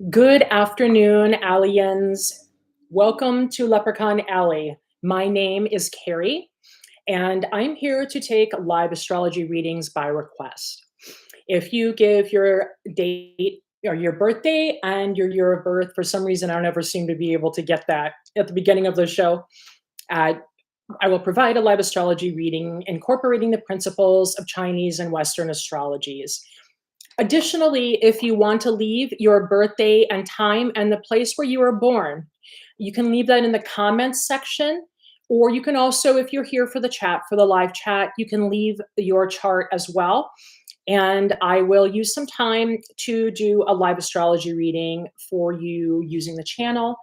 Good afternoon, Aliens. Welcome to Leprechaun Alley. My name is Carrie, and I'm here to take live astrology readings by request. If you give your date or your birthday and your year of birth, for some reason, I don't ever seem to be able to get that at the beginning of the show. Uh, I will provide a live astrology reading incorporating the principles of Chinese and Western astrologies. Additionally, if you want to leave your birthday and time and the place where you were born, you can leave that in the comments section. Or you can also, if you're here for the chat, for the live chat, you can leave your chart as well. And I will use some time to do a live astrology reading for you using the channel.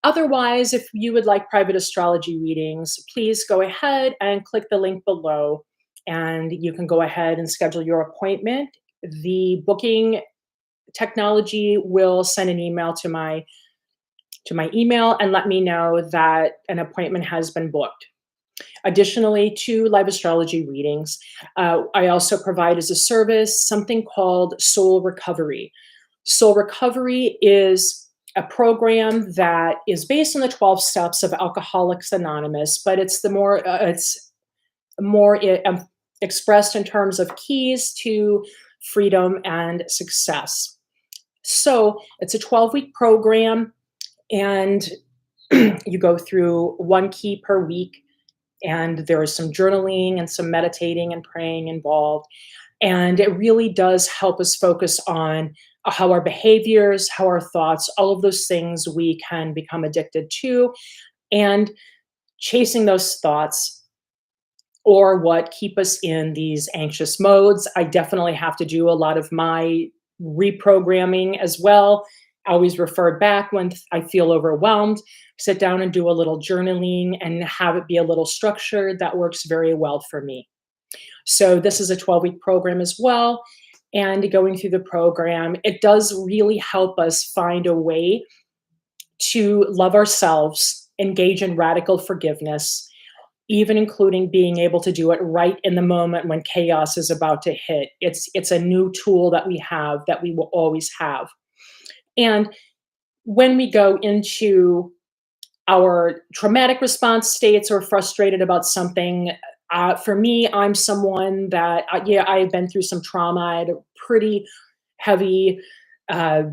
Otherwise, if you would like private astrology readings, please go ahead and click the link below and you can go ahead and schedule your appointment. The booking technology will send an email to my email and let me know that an appointment has been booked. Additionally, to live astrology readings, I also provide as a service something called Soul Recovery. Soul Recovery is a program that is based on the 12 steps of Alcoholics Anonymous, but it's more expressed in terms of keys to freedom and success. So it's a 12-week program, and you go through one key per week, and there is some journaling and some meditating and praying involved. And it really does help us focus on how our behaviors, how our thoughts, all of those things we can become addicted to, and chasing those thoughts or what keep us in these anxious modes. I definitely have to do a lot of my reprogramming as well. I always refer back when I feel overwhelmed, sit down and do a little journaling and have it be a little structured. That works very well for me. So this is a 12-week program as well. And going through the program, it does really help us find a way to love ourselves, engage in radical forgiveness, even including being able to do it right in the moment when chaos is about to hit. It's a new tool that we have that we will always have. And when we go into our traumatic response states or frustrated about something, for me, I'm someone that, yeah, I've been through some trauma. I had a pretty heavy, uh,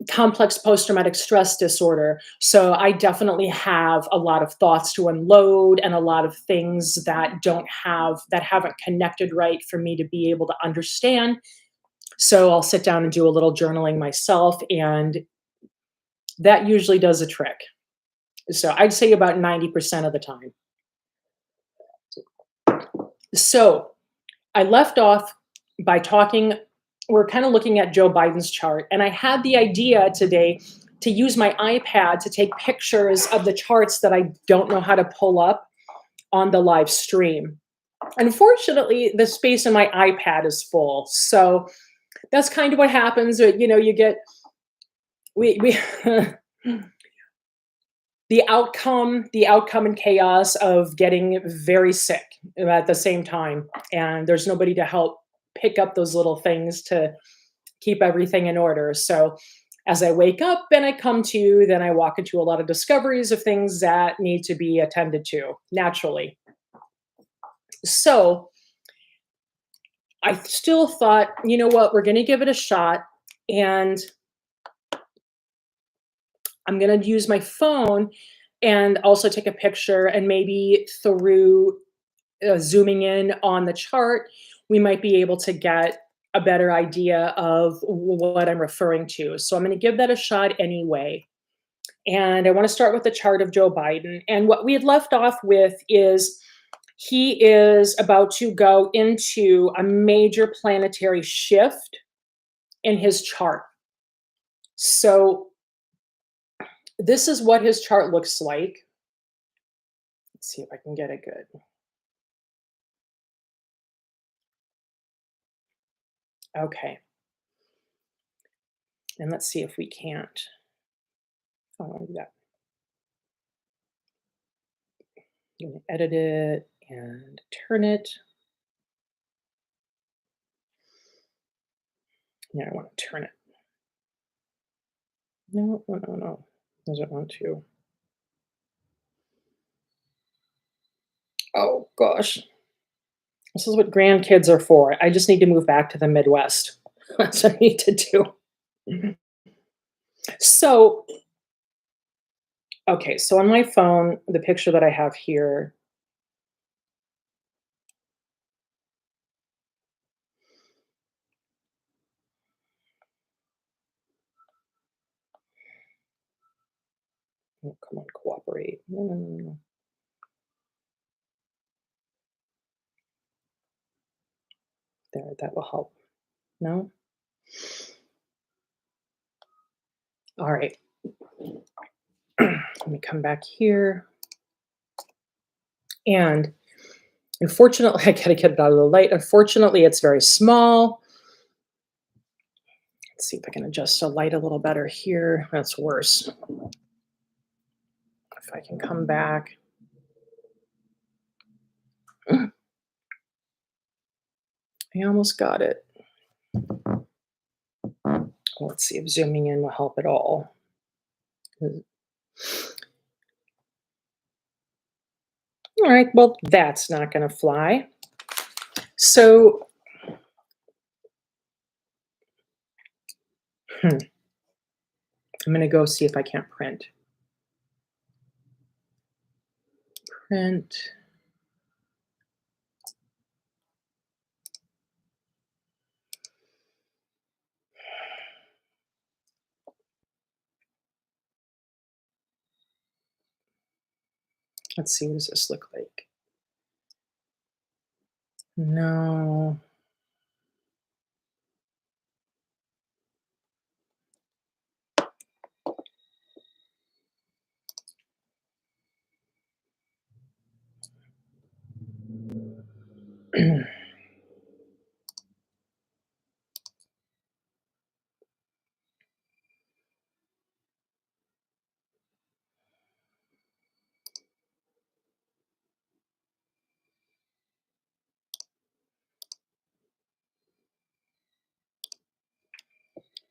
complex post-traumatic stress disorder. So I definitely have a lot of thoughts to unload and a lot of things that haven't connected right for me to be able to understand. So I'll sit down and do a little journaling myself, and that usually does a trick. So I'd say about 90% of the time. So I left off by talking, we're kind of looking at Joe Biden's chart, and I had the idea today to use my iPad to take pictures of the charts that I don't know how to pull up on the live stream. Unfortunately, the space in my iPad is full. So that's kind of what happens. You get, we the outcome and chaos of getting very sick at the same time, and there's nobody to help pick up those little things to keep everything in order. So as I wake up and I come to, then I walk into a lot of discoveries of things that need to be attended to naturally. So I still thought, you know what, we're going to give it a shot, and I'm going to use my phone and also take a picture, and maybe through zooming in on the chart, we might be able to get a better idea of what I'm referring to. So I'm going to give that a shot anyway. And I want to start with the chart of Joe Biden. And what we had left off with is he is about to go into a major planetary shift in his chart. So this is what his chart looks like. Let's see if I can get it good. Okay. And let's see if we can't. Oh, I want to do that. I'm going to edit it and turn it. Yeah, I want to turn it. No, no, no, no. Doesn't want to. Oh gosh. This is what grandkids are for. I just need to move back to the Midwest. That's what I need to do. So, okay, so on my phone, the picture that I have here, oh, come on, cooperate. No, no, no, no. There, that will help. No? All right. Let me come back here. And unfortunately, I gotta get it out of the light. Unfortunately, it's very small. Let's see if I can adjust the light a little better here. That's worse. If I can come back. I almost got it. Let's see if zooming in will help at all. All right, well, that's not going to fly. So, I'm going to go see if I can't print. Print. Let's see, what does this look like? No.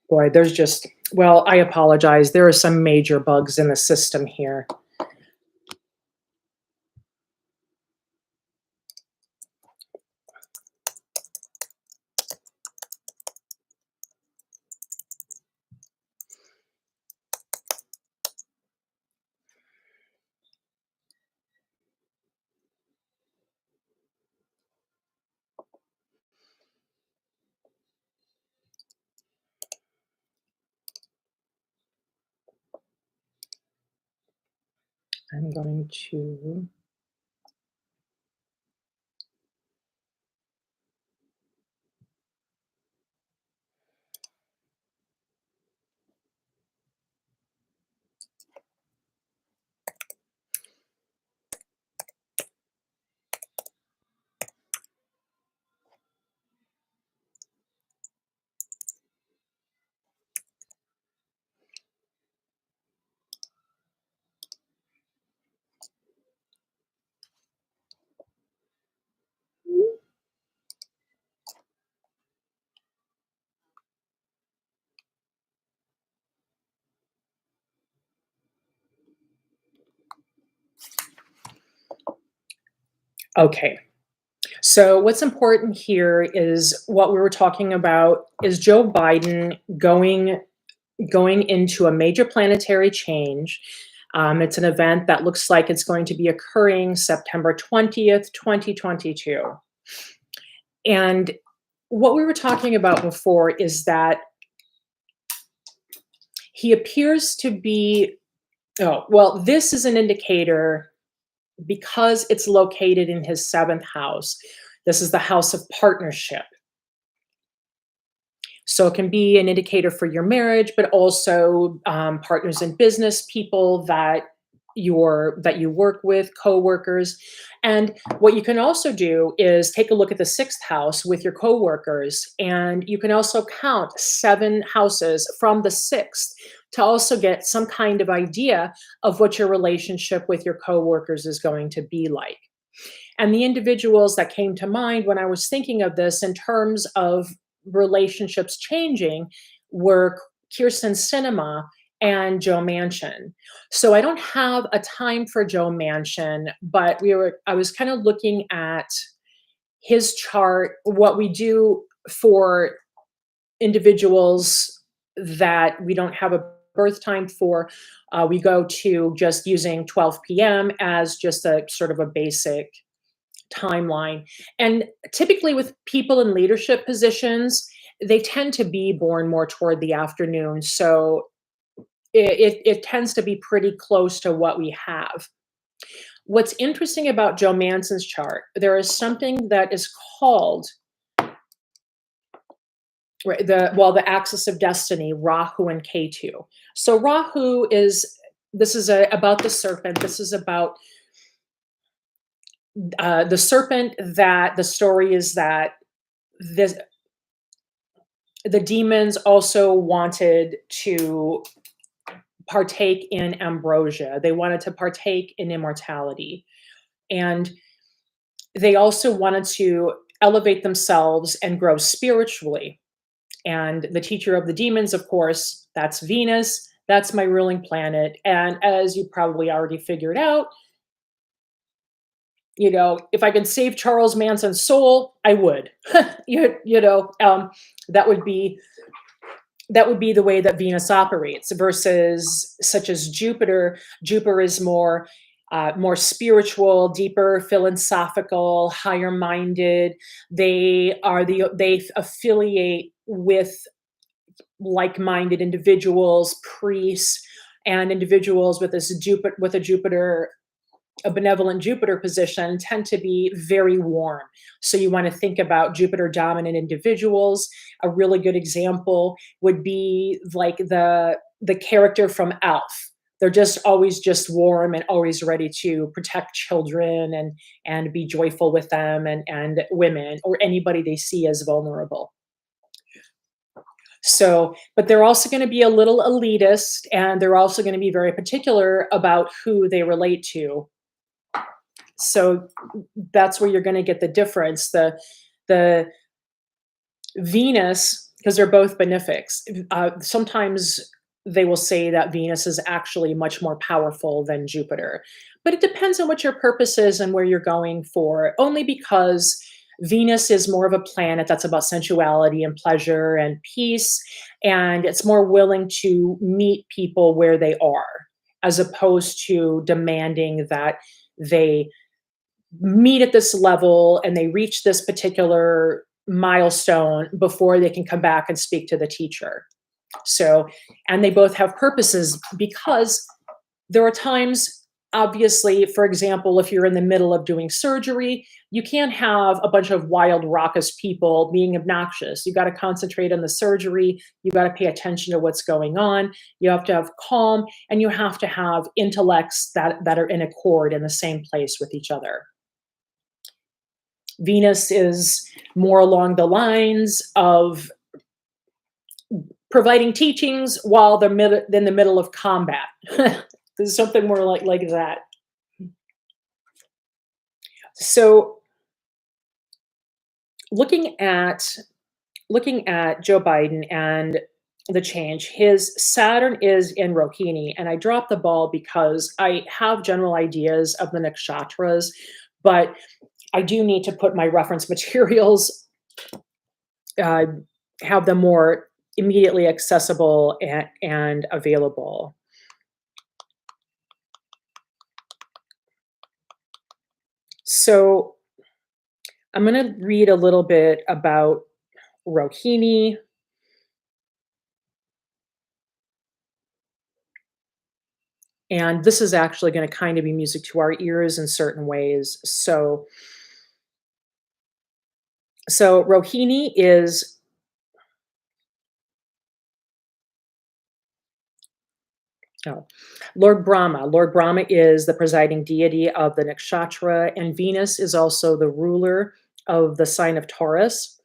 Boy, there's just, well, I apologize. There are some major bugs in the system here. I'm going to, okay. So what's important here is what we were talking about is Joe Biden going into a major planetary change. It's an event that looks like it's going to be occurring September 20th, 2022. And what we were talking about before is that he appears to be, oh, well, this is an indicator because it's located in his seventh house. This is the house of partnership. So it can be an indicator for your marriage, but also partners in business, people that you work with, coworkers. And what you can also do is take a look at the sixth house with your coworkers, and you can also count 7 houses from the sixth to also get some kind of idea of what your relationship with your coworkers is going to be like. And the individuals that came to mind when I was thinking of this in terms of relationships changing were Kirsten Sinema and Joe Manchin. So I don't have a time for Joe Manchin, but I was kind of looking at his chart, what we do for individuals that we don't have a birth time for. We go to just using 12 p.m. as just a sort of a basic timeline. And typically with people in leadership positions, they tend to be born more toward the afternoon. So it tends to be pretty close to what we have. What's interesting about Joe Manson's chart, there is something that is called right, the axis of destiny, Rahu and Ketu. So Rahu is this is about the serpent. This is about the serpent. That the story is that this the demons also wanted to partake in ambrosia. They wanted to partake in immortality. And they also wanted to elevate themselves and grow spiritually. And the teacher of the demons, of course, that's Venus. That's my ruling planet. And as you probably already figured out, if I could save Charles Manson's soul, I would. That would be the way that Venus operates versus such as Jupiter. Jupiter is more spiritual, deeper, philosophical, higher minded. They affiliate with like-minded individuals, priests, and individuals with a benevolent Jupiter position tend to be very warm. So you want to think about Jupiter dominant individuals. A really good example would be like the character from Alf. They're just always just warm and always ready to protect children and be joyful with them and women or anybody they see as vulnerable. So, but they're also going to be a little elitist, and they're also going to be very particular about who they relate to. So that's where you're going to get the difference. The Venus, because they're both benefics, sometimes they will say that Venus is actually much more powerful than Jupiter. But it depends on what your purpose is and where you're going for, only because Venus is more of a planet that's about sensuality and pleasure and peace, and it's more willing to meet people where they are, as opposed to demanding that they meet at this level and they reach this particular milestone before they can come back and speak to the teacher. So, and they both have purposes, because there are times, obviously, for example, if you're in the middle of doing surgery, you can't have a bunch of wild, raucous people being obnoxious. You got to concentrate on the surgery. You got to pay attention to what's going on. You have to have calm, and you have to have intellects that are in accord in the same place with each other. Venus is more along the lines of providing teachings while they're in the middle of combat. There's something more like that. So looking at Joe Biden and the change, his Saturn is in Rohini, and I dropped the ball because I have general ideas of the nakshatras, but I do need to put my reference materials, have them more immediately accessible and available. So I'm going to read a little bit about Rohini. And this is actually going to kind of be music to our ears in certain ways. So Rohini is Lord Brahma. Lord Brahma is the presiding deity of the nakshatra, and Venus is also the ruler of the sign of Taurus.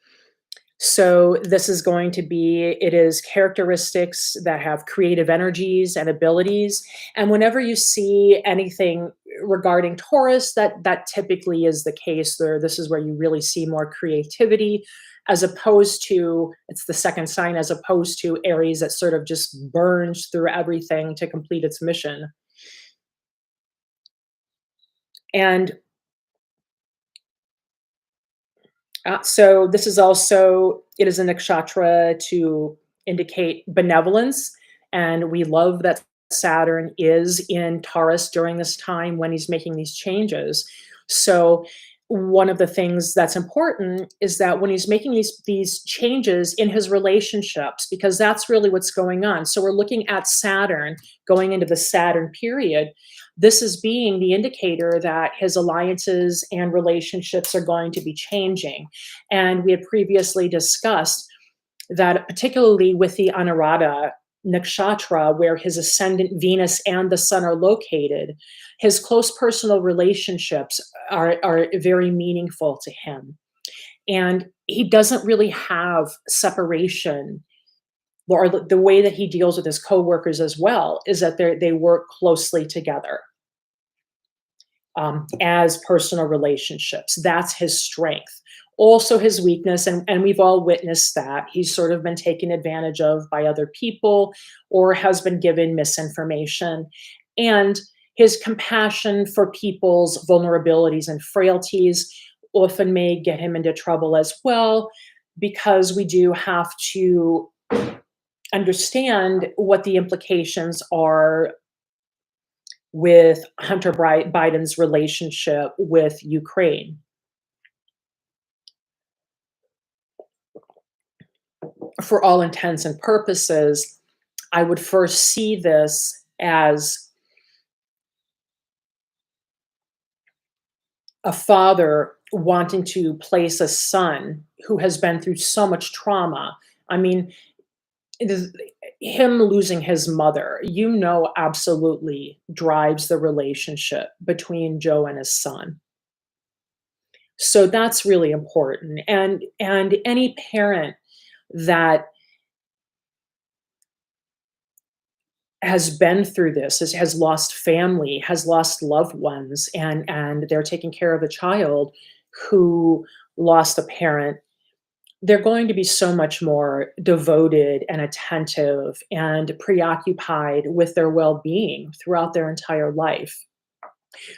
So this is going to be, it is characteristics that have creative energies and abilities. And whenever you see anything regarding Taurus, that typically is the case there. This is where you really see more creativity as opposed to it's the second sign as opposed to Aries that sort of just burns through everything to complete its mission. And so this is also it is a nakshatra to indicate benevolence, and we love that Saturn is in Taurus during this time when he's making these changes. So one of the things that's important is that when he's making these changes in his relationships, because that's really what's going on. So we're looking at Saturn going into the Saturn period. This is being the indicator that his alliances and relationships are going to be changing. And we had previously discussed that, particularly with the Anuradha nakshatra, where his ascendant Venus and the sun are located, his close personal relationships are very meaningful to him. And he doesn't really have separation, or the way that he deals with his coworkers as well is that they work closely together as personal relationships. That's his strength. Also his weakness, and we've all witnessed that, he's sort of been taken advantage of by other people or has been given misinformation. And his compassion for people's vulnerabilities and frailties often may get him into trouble as well, because we do have to understand what the implications are with Hunter Biden's relationship with Ukraine. For all intents and purposes, I would first see this as a father wanting to place a son who has been through so much trauma. I mean, him losing his mother, absolutely drives the relationship between Joe and his son. So that's really important. And any parent that has been through this, has lost family, has lost loved ones, and they're taking care of a child who lost a parent, they're going to be so much more devoted and attentive and preoccupied with their well-being throughout their entire life.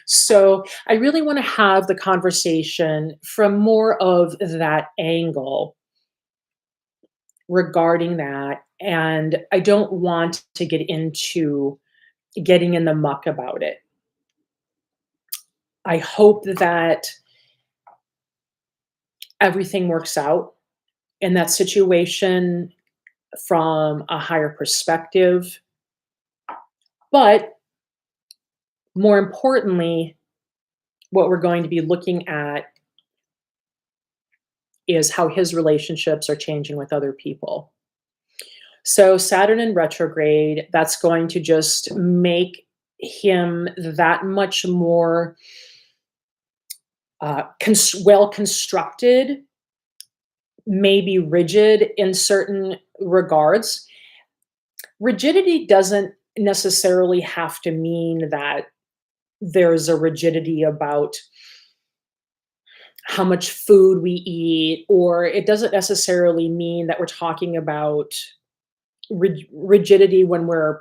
So I really want to have the conversation from more of that angle regarding that. And I don't want to get into getting in the muck about it. I hope that everything works out in that situation from a higher perspective. But more importantly, what we're going to be looking at is how his relationships are changing with other people. So Saturn in retrograde, that's going to just make him that much more well constructed, maybe rigid in certain regards. Rigidity doesn't necessarily have to mean that there's a rigidity about how much food we eat, or it doesn't necessarily mean that we're talking about rigidity when we're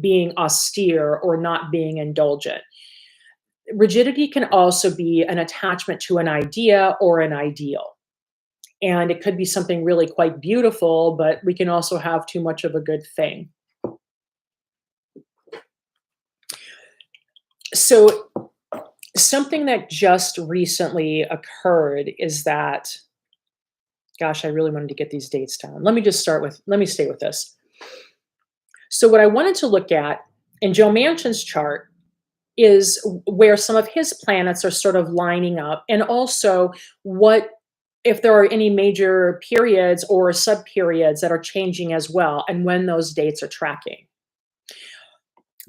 being austere or not being indulgent. Rigidity can also be an attachment to an idea or an ideal. And it could be something really quite beautiful, but we can also have too much of a good thing. So something that just recently occurred is that, gosh, I really wanted to get these dates down. Let me stay with this. So what I wanted to look at in Joe Manchin's chart is where some of his planets are sort of lining up, and also what if there are any major periods or sub-periods that are changing as well, and when those dates are tracking.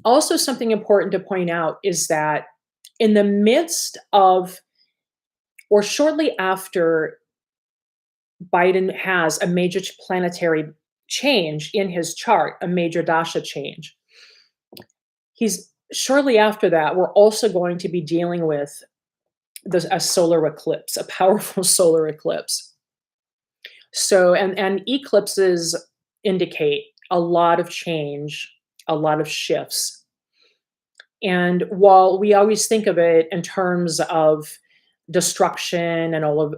Also, something important to point out is that in the midst of, or shortly after Biden has a major planetary change in his chart, a major dasha change, shortly after that, we're also going to be dealing with a solar eclipse, a powerful solar eclipse. So, and eclipses indicate a lot of change, a lot of shifts. And while we always think of it in terms of destruction and all of,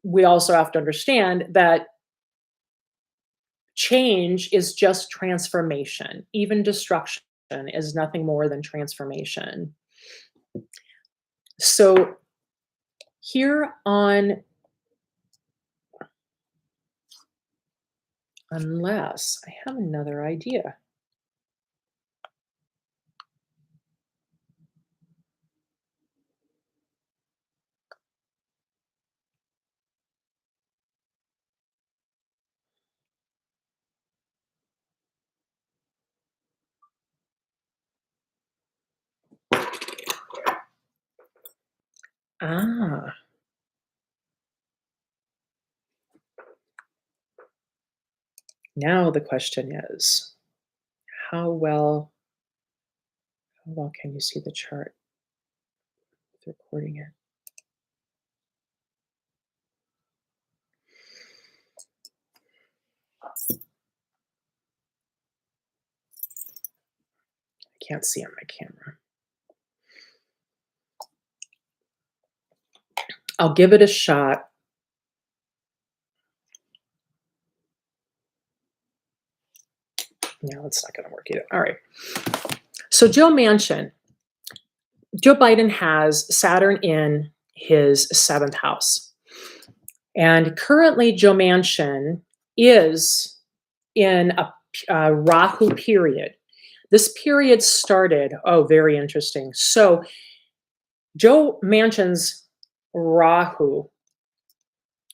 we also have to understand that change is just transformation. Even destruction is nothing more than transformation. So here on, unless I have another idea. Ah, now the question is, how well, how well can you see the chart with recording it? I can't see on my camera. I'll give it a shot. No, it's not going to work either. All right. So Joe Manchin, Joe Biden has Saturn in his seventh house. And currently, Joe Manchin is in a Rahu period. This period started, oh, very interesting. So, Joe Manchin's Rahu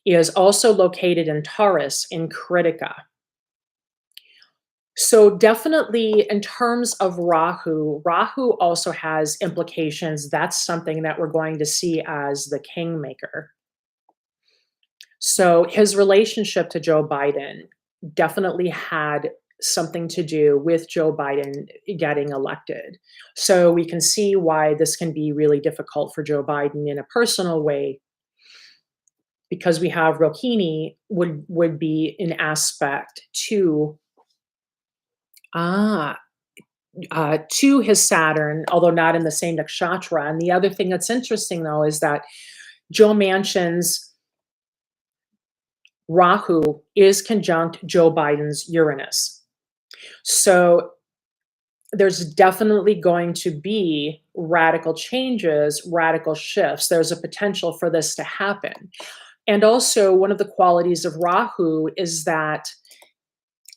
is also located in Taurus in Kritika. So, definitely in terms of Rahu, Rahu also has implications. That's something that we're going to see as the kingmaker. So his relationship to Joe Biden definitely had something to do with Joe Biden getting elected. So we can see why this can be really difficult for Joe Biden in a personal way, because we have Rohini would be in aspect ah to his Saturn, although not in the same nakshatra. And the other thing that's interesting though is that Joe Manchin's Rahu is conjunct Joe Biden's Uranus. So there's definitely going to be radical changes, radical shifts. There's a potential for this to happen. And also, one of the qualities of Rahu is that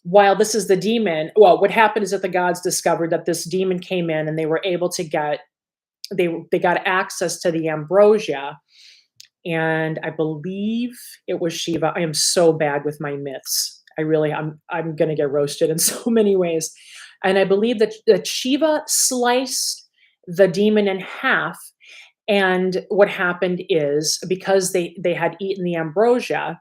while this is the demon, well, what happened is that the gods discovered that this demon came in and they were able to get, they got access to the ambrosia, and I believe it was Shiva. I am so bad with my myths. I'm gonna get roasted in so many ways. And I believe that Shiva sliced the demon in half. And what happened is because they had eaten the ambrosia,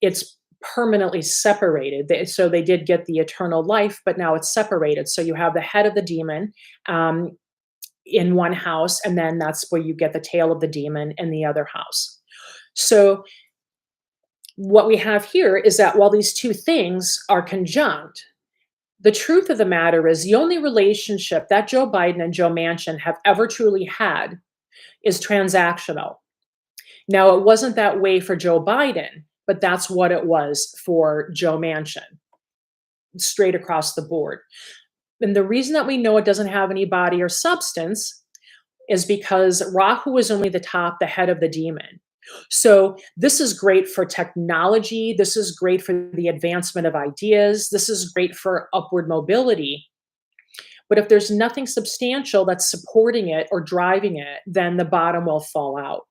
it's permanently separated. So they did get the eternal life, but now it's separated. So you have the head of the demon in one house, and then that's where you get the tail of the demon in the other house. So what we have here is that while these two things are conjunct, the truth of the matter is the only relationship that Joe Biden and Joe Manchin have ever truly had is transactional. Now, it wasn't that way for Joe Biden, but that's what it was for Joe Manchin, straight across the board. And the reason that we know it doesn't have any body or substance is because Rahu is only the top, the head of the demon. So this is great for technology. This is great for the advancement of ideas. This is great for upward mobility. But if there's nothing substantial that's supporting it or driving it, then the bottom will fall out.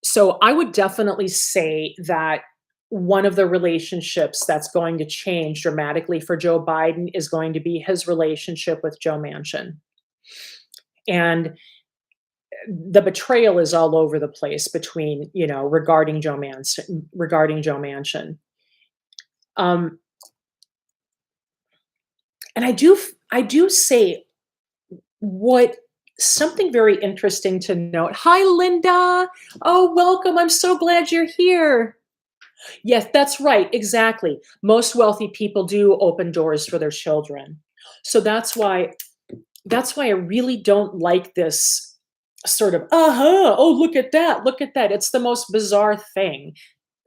So I would definitely say that one of the relationships that's going to change dramatically for Joe Biden is going to be his relationship with Joe Manchin. And the betrayal is all over the place between, regarding Joe Manchin. And I do say what something very interesting to note. Hi, Linda. Oh, welcome. I'm so glad you're here. Yes, that's right. Exactly. Most wealthy people do open doors for their children. So that's why I really don't like this sort of, uh-huh, oh, look at that, look at that. It's the most bizarre thing.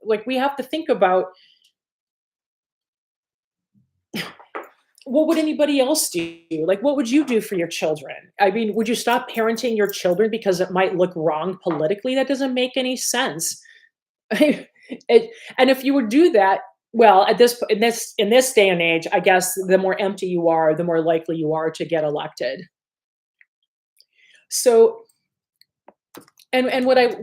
Like we have to think about what would anybody else do? Like, what would you do for your children? I mean, would you stop parenting your children because it might look wrong politically? That doesn't make any sense. It, and if you would do that, well, at this in this day and age, I guess the more empty you are, the more likely you are to get elected. So, and what I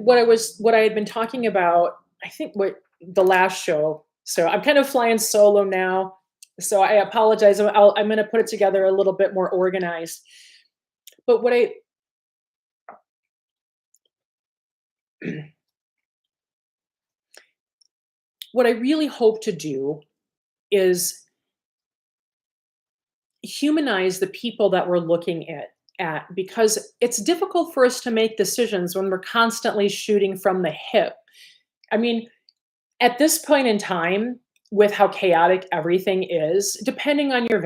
had been talking about, I think what the last show. So I'm kind of flying solo now. So I apologize. I'm going to put it together a little bit more organized. But what I really hope to do is humanize the people that we're looking at because it's difficult for us to make decisions when we're constantly shooting from the hip. I mean, at this point in time, with how chaotic everything is, depending on your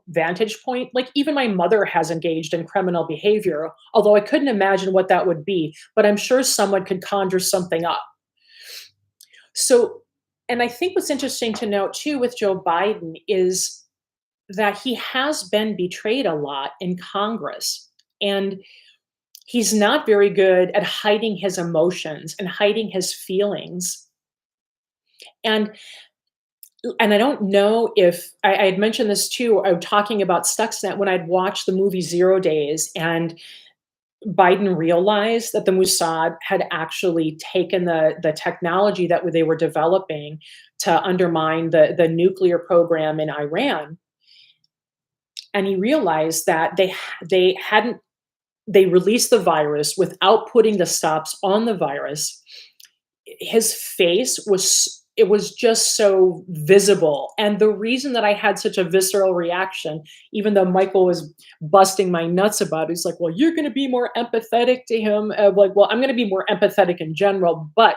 vantage point, like even my mother has engaged in criminal behavior, although I couldn't imagine what that would be, but I'm sure someone could conjure something up. So, and I think what's interesting to note too with Joe Biden is that he has been betrayed a lot in Congress. And he's not very good at hiding his emotions and hiding his feelings. And I don't know if I had mentioned this too. I'm talking about Stuxnet when I'd watched the movie Zero Days, and Biden realized that the Mossad had actually taken the technology that they were developing to undermine the nuclear program in Iran. And he realized that they released the virus without putting the stops on the virus. His face was just so visible. And the reason that I had such a visceral reaction, even though Michael was busting my nuts about it, he's like, well, you're going to be more empathetic to him. Like, well, I'm going to be more empathetic in general, but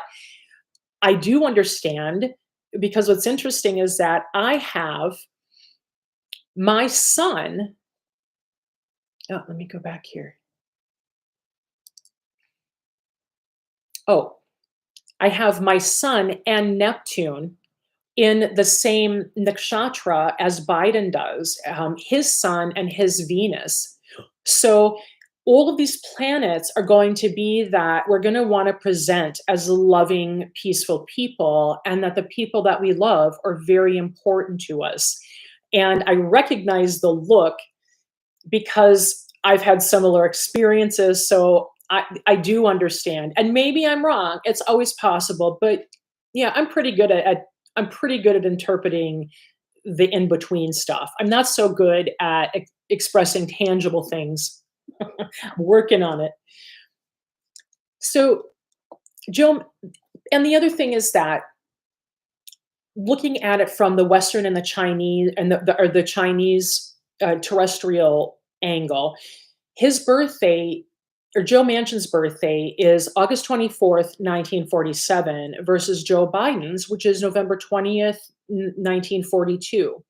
I do understand because what's interesting is that I have my son. Oh, let me go back here. Oh, I have my sun and Neptune in the same nakshatra as Biden does, his sun and his Venus. So all of these planets are going to be that we're going to want to present as loving, peaceful people, and that the people that we love are very important to us. And I recognize the look because I've had similar experiences. So I do understand. And maybe I'm wrong. It's always possible. But yeah, I'm pretty good at interpreting the in-between stuff. I'm not so good at expressing tangible things. I'm working on it. So, Joe, and the other thing is that looking at it from the Western and the Chinese and the Chinese terrestrial angle, his birthday or Joe Manchin's birthday is August 24th, 1947 versus Joe Biden's, which is November 20th, 1942.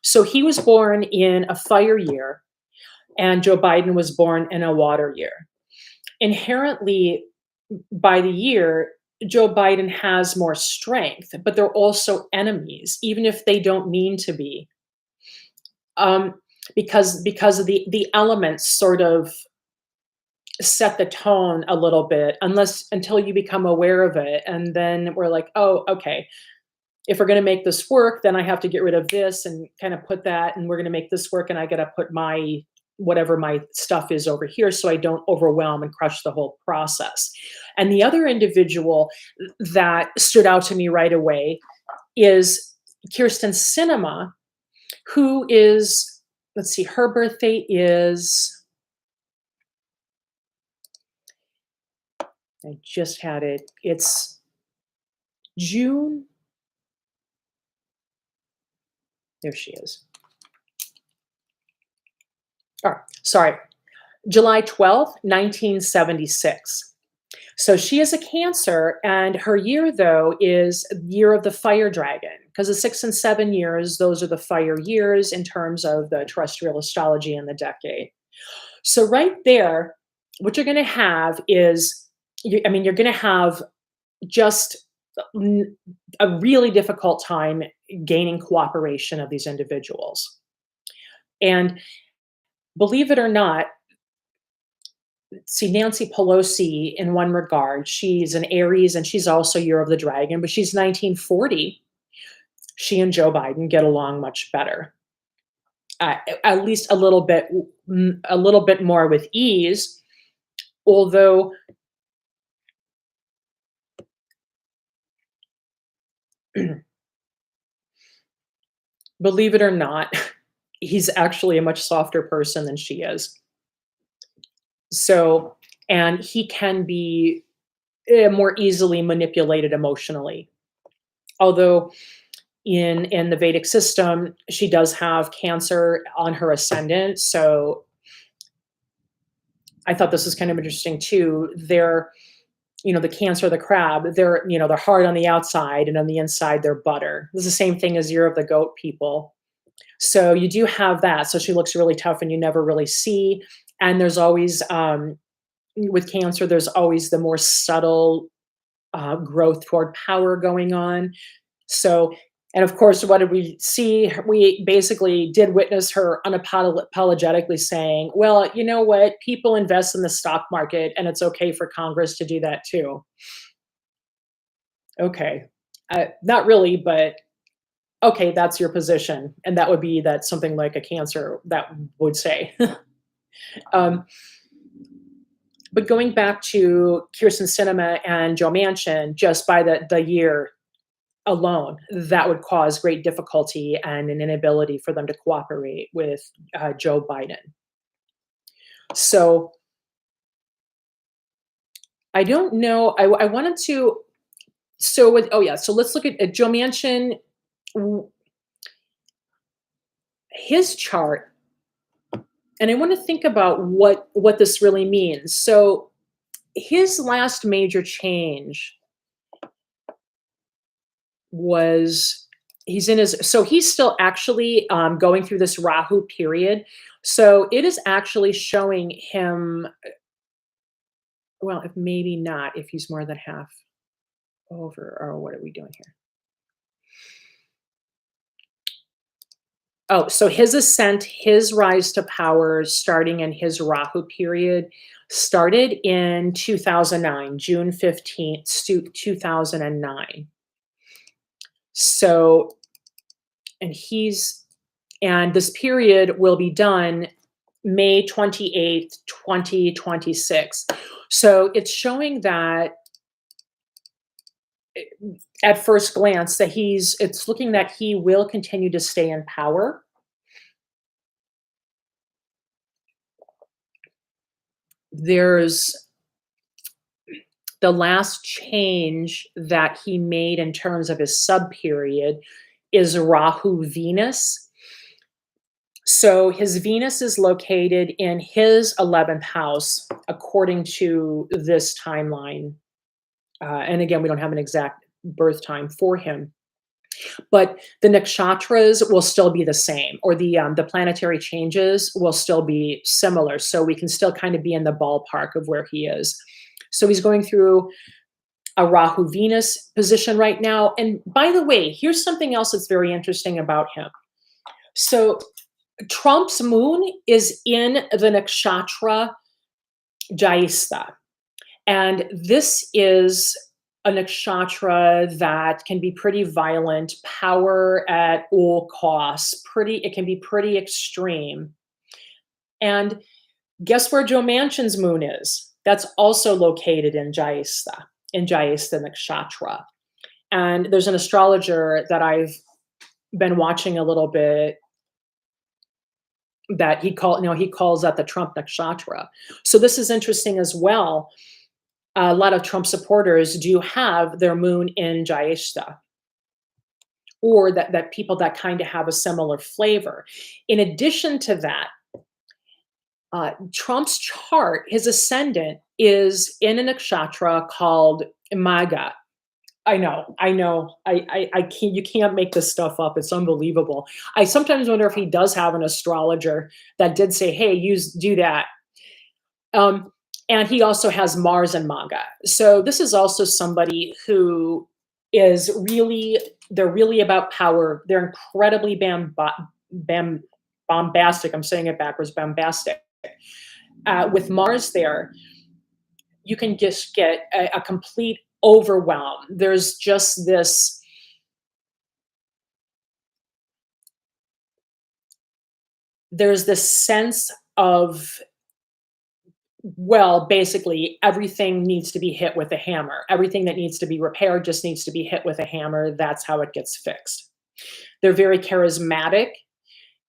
So he was born in a fire year and Joe Biden was born in a water year. Inherently, by the year, Joe Biden has more strength, but they're also enemies, even if they don't mean to be. Um, because of the elements sort of set the tone a little bit until you become aware of it, and then we're like, oh, okay, if we're going to make this work, then I have to get rid of this and kind of put that, and we're going to make this work, and I got to put my whatever my stuff is over here so I don't overwhelm and crush the whole process. And the other individual that stood out to me right away is Kirsten Sinema, who is, let's see, her birthday is, I just had it, it's June. There she is. Oh, sorry. July 12th, 1976. So she is a Cancer, and her year, though, is year of the fire dragon, because the 6 and 7 years, those are the fire years in terms of the terrestrial astrology and the decade. So right there, what you're going to have is, you're going to have just n- a really difficult time gaining cooperation of these individuals. And believe it or not, see Nancy Pelosi in one regard, she's an Aries and she's also year of the dragon, but she's 1940. She and Joe Biden get along much better, at least a little bit more with ease. Although, believe it or not, he's actually a much softer person than she is. So, and he can be more easily manipulated emotionally. Although in the Vedic system, she does have Cancer on her ascendant. So I thought this was kind of interesting too. They're, the Cancer, the crab, they're hard on the outside and on the inside they're butter. This is the same thing as Year of the Goat people. So you do have that. So she looks really tough and you never really see. And there's always, with Cancer, there's always the more subtle growth toward power going on. So, and of course, what did we see? We basically did witness her unapologetically saying, well, you know what? People invest in the stock market and it's okay for Congress to do that too. Okay. Not really, but okay, that's your position. And that would be that something like a Cancer that would say. um, but going back to Kirsten Sinema and Joe Manchin, just by the year alone, that would cause great difficulty and an inability for them to cooperate with Joe Biden. So I don't know. I wanted to. So with oh yeah. So let's look at Joe Manchin. His chart, and I want to think about what this really means. So his last major change was he's still actually going through this Rahu period. So it is actually showing him, well, if maybe not, if he's more than half over, or what are we doing here? Oh, so his ascent, his rise to power starting in his Rahu period started in 2009, June 15th, 2009. So, and this period will be done May 28th, 2026. So it's showing that at first glance that it's looking that he will continue to stay in power. There's the last change that he made in terms of his sub period is Rahu Venus. So his Venus is located in his 11th house, according to this timeline. And again, we don't have an exact birth time for him, but the nakshatras will still be the same, or the planetary changes will still be similar. So we can still kind of be in the ballpark of where he is. So he's going through a Rahu Venus position right now. And by the way, here's something else that's very interesting about him. So Trump's moon is in the nakshatra Jyestha. And this is a nakshatra that can be pretty violent, power at all costs. It can be pretty extreme. And guess where Joe Manchin's moon is? That's also located in Jyestha Nakshatra. And there's an astrologer that I've been watching a little bit that he calls that the Trump Nakshatra. So this is interesting as well. A lot of Trump supporters do have their moon in Jyestha, or that people that kind of have a similar flavor. In addition to that, Trump's chart, his ascendant is in a nakshatra called Maga. I know. I can't. You can't make this stuff up. It's unbelievable. I sometimes wonder if he does have an astrologer that did say, "Hey, do that." Um, and he also has Mars and Maga. So this is also somebody who is really, they're really about power. They're incredibly bam, bombastic. I'm saying it backwards, bombastic. With Mars there, you can just get a complete overwhelm. There's this sense of, well, basically everything needs to be hit with a hammer. Everything that needs to be repaired just needs to be hit with a hammer. That's how it gets fixed. They're very charismatic.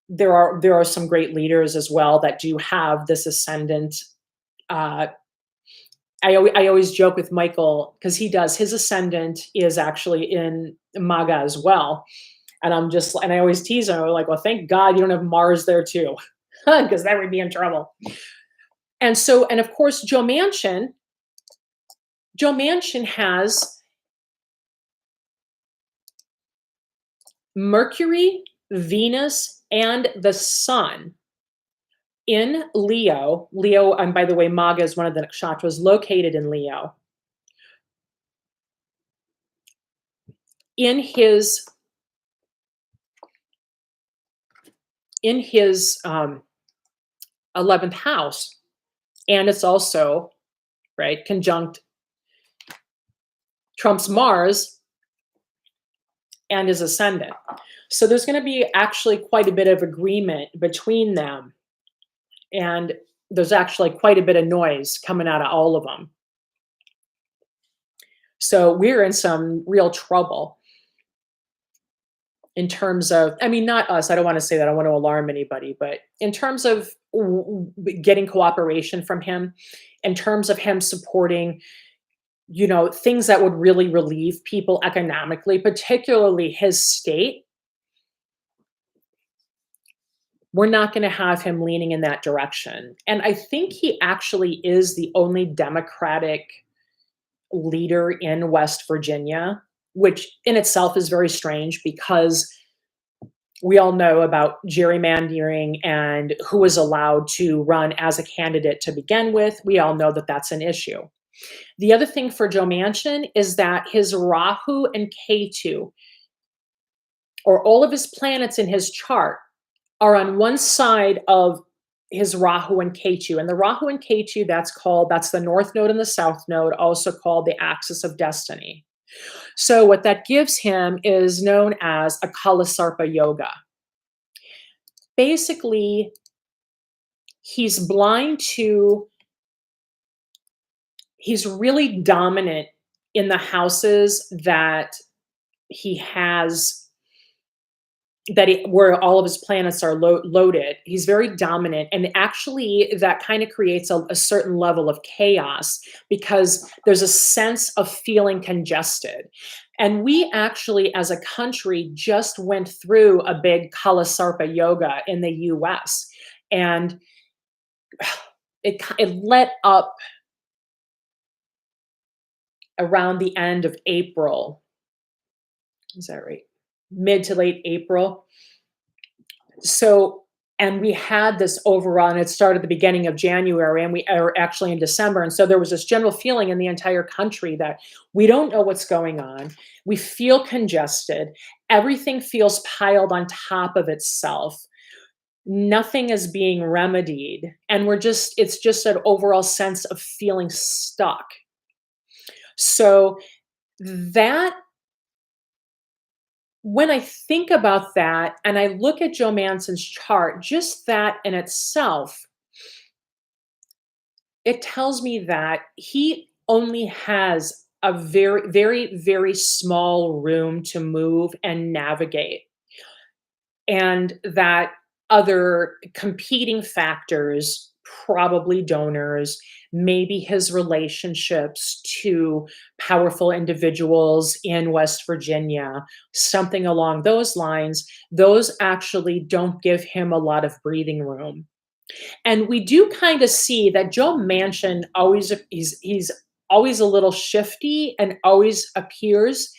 There are some great leaders as well that do have this ascendant. Uh, I always joke with Michael because he does, his ascendant is actually in Maga as well. And I always tease him, I'm like, well, thank God you don't have Mars there too, because that would be in trouble. And of course, Joe Manchin has Mercury, Venus, and the Sun in Leo. Leo, and by the way, Maga is one of the nakshatras located in Leo. In his 11th house, and it's also right conjunct Trump's Mars and his ascendant. So there's going to be actually quite a bit of agreement between them, and there's actually quite a bit of noise coming out of all of them. So we're in some real trouble in terms of, I mean, not us, I don't want to say that, I don't want to alarm anybody, but in terms of getting cooperation from him, in terms of him supporting, things that would really relieve people economically, particularly his state, we're not going to have him leaning in that direction. And I think he actually is the only Democratic leader in West Virginia, which in itself is very strange because we all know about gerrymandering and who was allowed to run as a candidate to begin with. We all know that that's an issue. The other thing for Joe Manchin is that his Rahu and Ketu, or all of his planets in his chart, are on one side of his Rahu and Ketu. And the Rahu and Ketu, that's the North Node and the South Node, also called the axis of destiny. So what that gives him is known as a Kalasarpa yoga. Basically, he's really dominant in the houses that he has, where all of his planets are loaded. He's very dominant, and actually that kind of creates a certain level of chaos because there's a sense of feeling congested. And we actually, as a country, just went through a big Kalasarpa yoga in the US, and it let up around the end of April. Is that right? Mid to late April. So, and we had this overrun. It started at the beginning of January, and we are actually in December. And so there was this general feeling in the entire country that we don't know what's going on. We feel congested. Everything feels piled on top of itself. Nothing is being remedied. And it's just an overall sense of feeling stuck. So that, when I think about that and I look at Joe Manchin's chart, just that in itself, it tells me that he only has a very, very, very small room to move and navigate. And that other competing factors, probably donors, maybe his relationships to powerful individuals in West Virginia, something along those lines, those actually don't give him a lot of breathing room. And we do kind of see that Joe Manchin always he's always a little shifty and always appears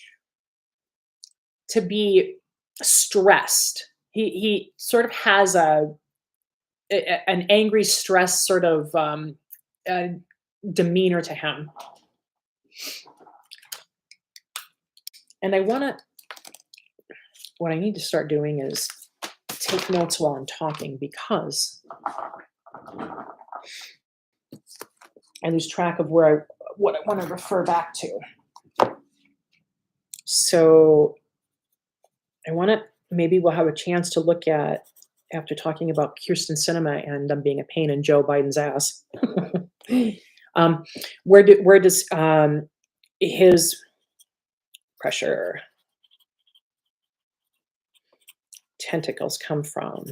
to be stressed. He sort of has an angry, stress sort of uh, demeanor to him. And I want to. What I need to start doing is take notes while I'm talking because I lose track of what I want to refer back to. So I want to maybe we'll have a chance to look at after talking about Kirsten Sinema and being a pain in Joe Biden's ass. um, where does his pressure tentacles come from?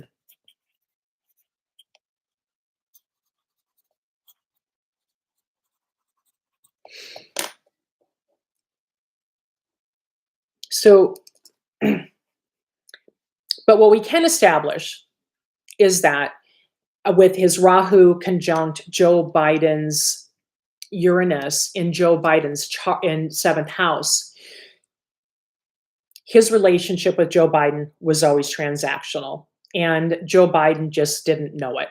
So, but what we can establish is that with his Rahu conjunct Joe Biden's Uranus in Joe Biden's in seventh house, his relationship with Joe Biden was always transactional, and Joe Biden just didn't know it.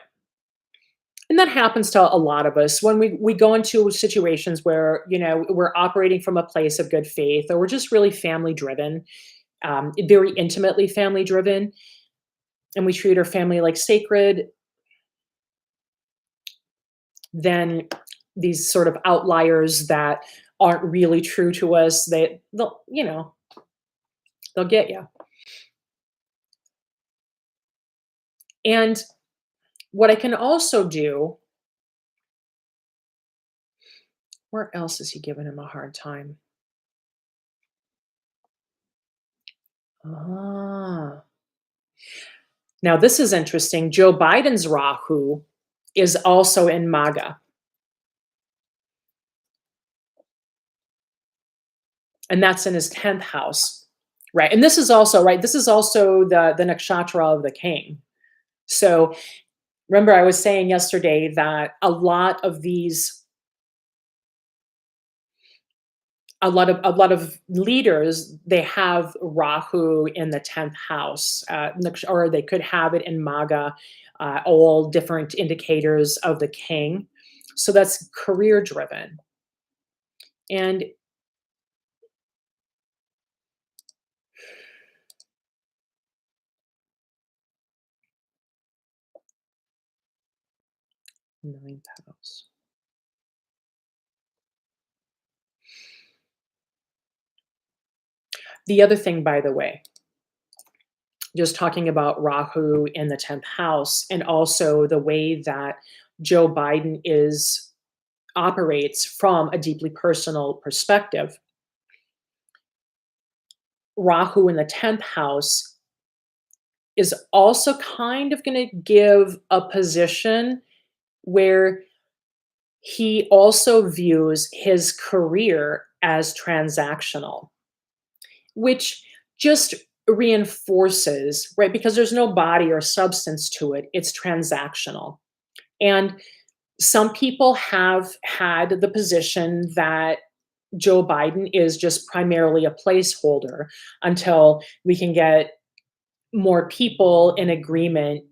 And that happens to a lot of us when we go into situations where we're operating from a place of good faith, or we're just really family driven, very intimately family driven, and we treat our family like sacred. Then these sort of outliers that aren't really true to us, they'll get you. And what I can also do, where else is he giving him a hard time? Ah. Now this is interesting. Joe Biden's Rahu is also in MAGA. And that's in his 10th house. Right. And this is also the nakshatra of the king. So remember, I was saying yesterday that a lot of leaders, they have Rahu in the 10th house, or they could have it in MAGA, all different indicators of the king. So that's career driven. And ninth house. The other thing, by the way, just talking about Rahu in the 10th house, and also the way that Joe Biden operates from a deeply personal perspective. Rahu in the 10th house is also kind of going to give a position where he also views his career as transactional, which just reinforces, right? Because there's no body or substance to it, it's transactional. And some people have had the position that Joe Biden is just primarily a placeholder until we can get more people in agreement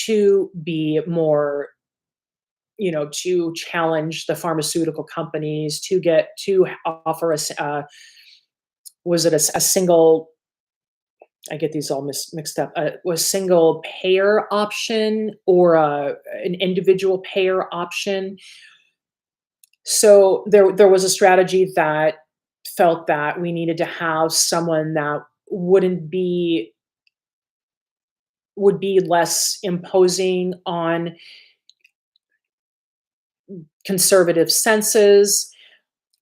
to be more, to challenge the pharmaceutical companies, to offer us, was it a single, I get these all mixed up, was single payer option or an individual payer option. So there was a strategy that felt that we needed to have someone that would be less imposing on conservative senses,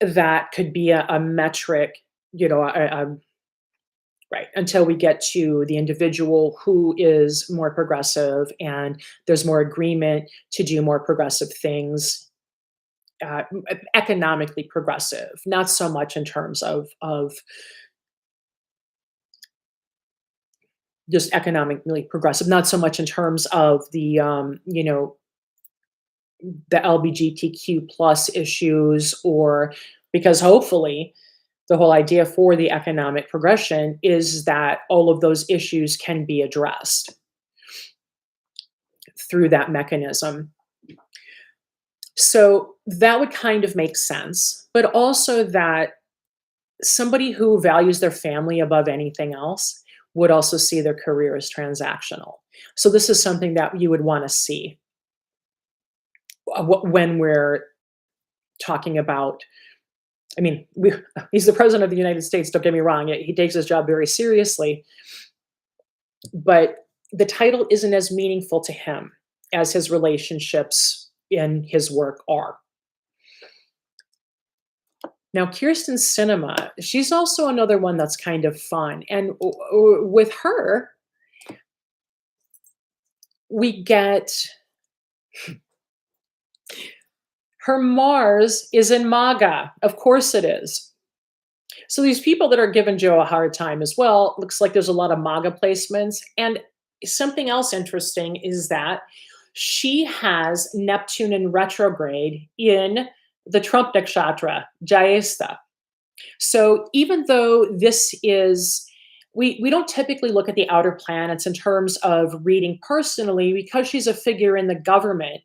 that could be a metric, right, until we get to the individual who is more progressive and there's more agreement to do more progressive things, economically progressive, not so much in terms of just economically progressive, not so much in terms of the the LGBTQ plus issues, or because hopefully the whole idea for the economic progression is that all of those issues can be addressed through that mechanism. So that would kind of make sense, but also that somebody who values their family above anything else would also see their career as transactional. So this is something that you would want to see when we're talking about. I mean, he's the president of the United States, don't get me wrong. He takes his job very seriously, but the title isn't as meaningful to him as his relationships in his work are. Now, Kirsten Sinema, she's also another one that's kind of fun. And with her, we get her Mars is in MAGA. Of course it is. So these people that are giving Joe a hard time as well, looks like there's a lot of MAGA placements. And something else interesting is that she has Neptune in retrograde in the Trump nakshatra, Jayesta. So even though this is, we don't typically look at the outer planets in terms of reading personally, because she's a figure in the government,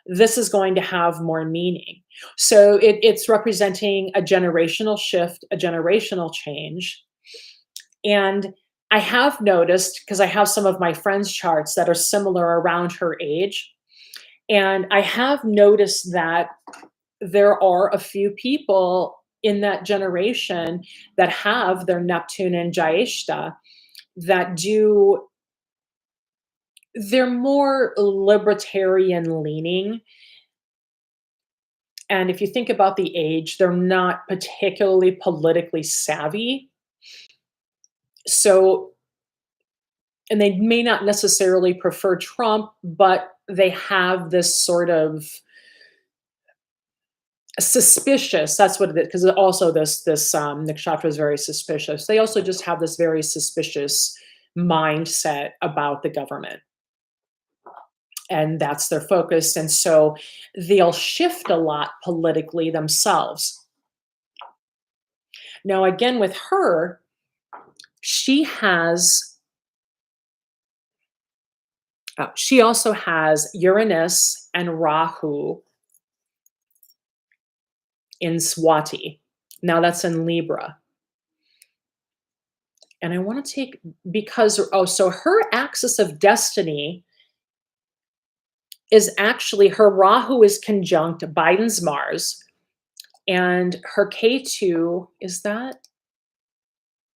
this is going to have more meaning. So it's representing a generational shift, a generational change. And I have noticed, because I have some of my friends' charts that are similar around her age, and I have noticed that there are a few people in that generation that have their Neptune and Jyeshta that they're more libertarian leaning. And if you think about the age, they're not particularly politically savvy. So, and they may not necessarily prefer Trump, but they have this sort of suspicious, that's what it is, because also this nakshatra is very suspicious. They also just have this very suspicious mindset about the government. And that's their focus. And so they'll shift a lot politically themselves. Now, again, with her, she also has Uranus and Rahu in Swati. Now that's in Libra. And I want to take, because, so her axis of destiny is actually, her Rahu is conjunct Biden's Mars, and her K2, is that?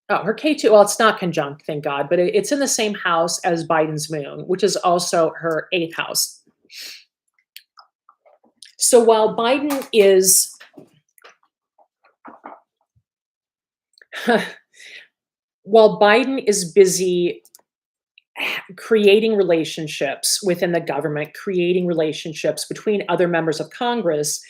Oh, her K2, well, it's not conjunct, thank God, but it's in the same house as Biden's moon, which is also her 8th house. So while Biden is busy creating relationships within the government, creating relationships between other members of Congress,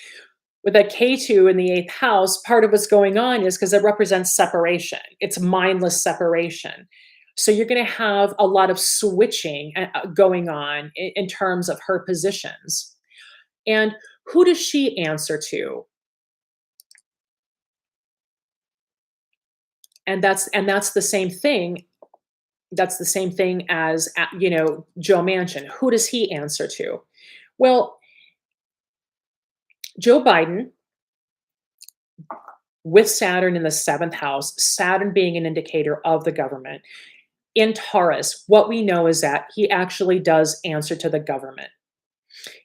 with that K2 in the 8th house, part of what's going on is because it represents separation. It's mindless separation. So you're going to have a lot of switching going on in terms of her positions. And who does she answer to? And that's the same thing. That's the same thing as, Joe Manchin. Who does he answer to? Well, Joe Biden, with Saturn in the 7th house, Saturn being an indicator of the government, in Taurus, what we know is that he actually does answer to the government.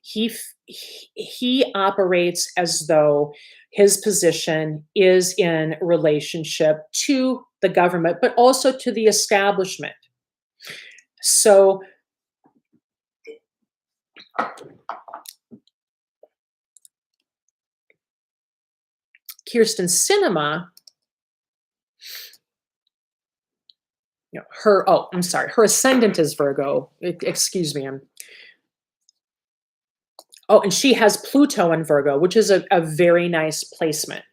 He operates as though his position is in relationship to the government, but also to the establishment. So Kirsten Sinema, her ascendant is Virgo. Excuse me. And she has Pluto in Virgo, which is a very nice placement.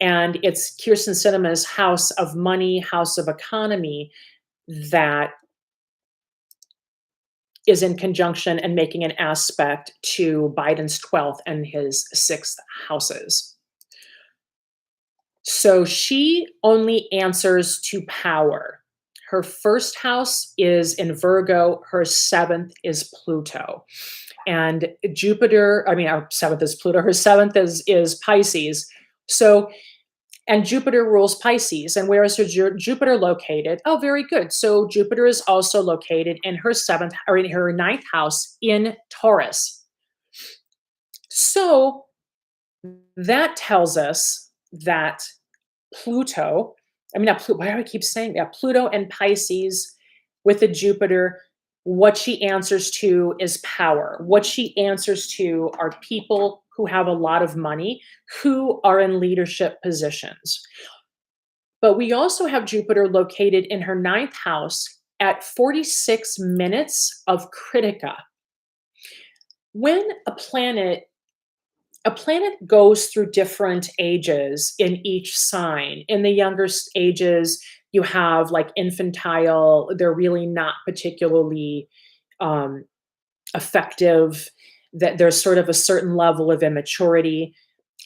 And it's Kirsten Sinema's house of money, house of economy, that is in conjunction and making an aspect to Biden's 12th and his 6th houses. So she only answers to power. Her first house is in Virgo, her 7th is Pluto. And Jupiter, I mean, our 7th is Pluto, her 7th is Pisces. So, and Jupiter rules Pisces. And where is her Jupiter located? Oh, very good. So Jupiter is also located in her 7th or in her 9th house in Taurus. So that tells us that Pluto, I mean, not Pluto, why do I keep saying that? Pluto and Pisces with the Jupiter, what she answers to is power. What she answers to are people who have a lot of money, who are in leadership positions. But we also have Jupiter located in her 9th house at 46 minutes of Critica. When a planet goes through different ages in each sign. In the younger ages, you have like infantile, they're really not particularly um, effective, that there's sort of a certain level of immaturity.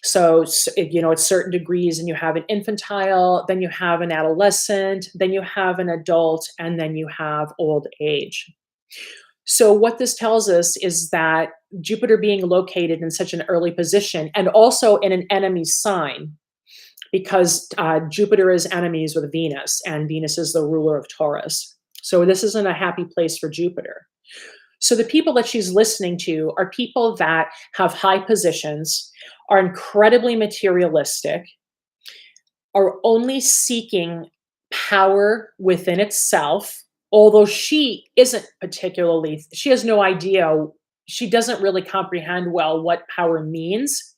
So, at certain degrees, and you have an infantile, then you have an adolescent, then you have an adult, and then you have old age. So what this tells us is that Jupiter being located in such an early position and also in an enemy sign, because Jupiter is enemies with Venus, and Venus is the ruler of Taurus. So this isn't a happy place for Jupiter. So the people that she's listening to are people that have high positions, are incredibly materialistic, are only seeking power within itself, although she isn't particularly, she has no idea, she doesn't really comprehend well what power means.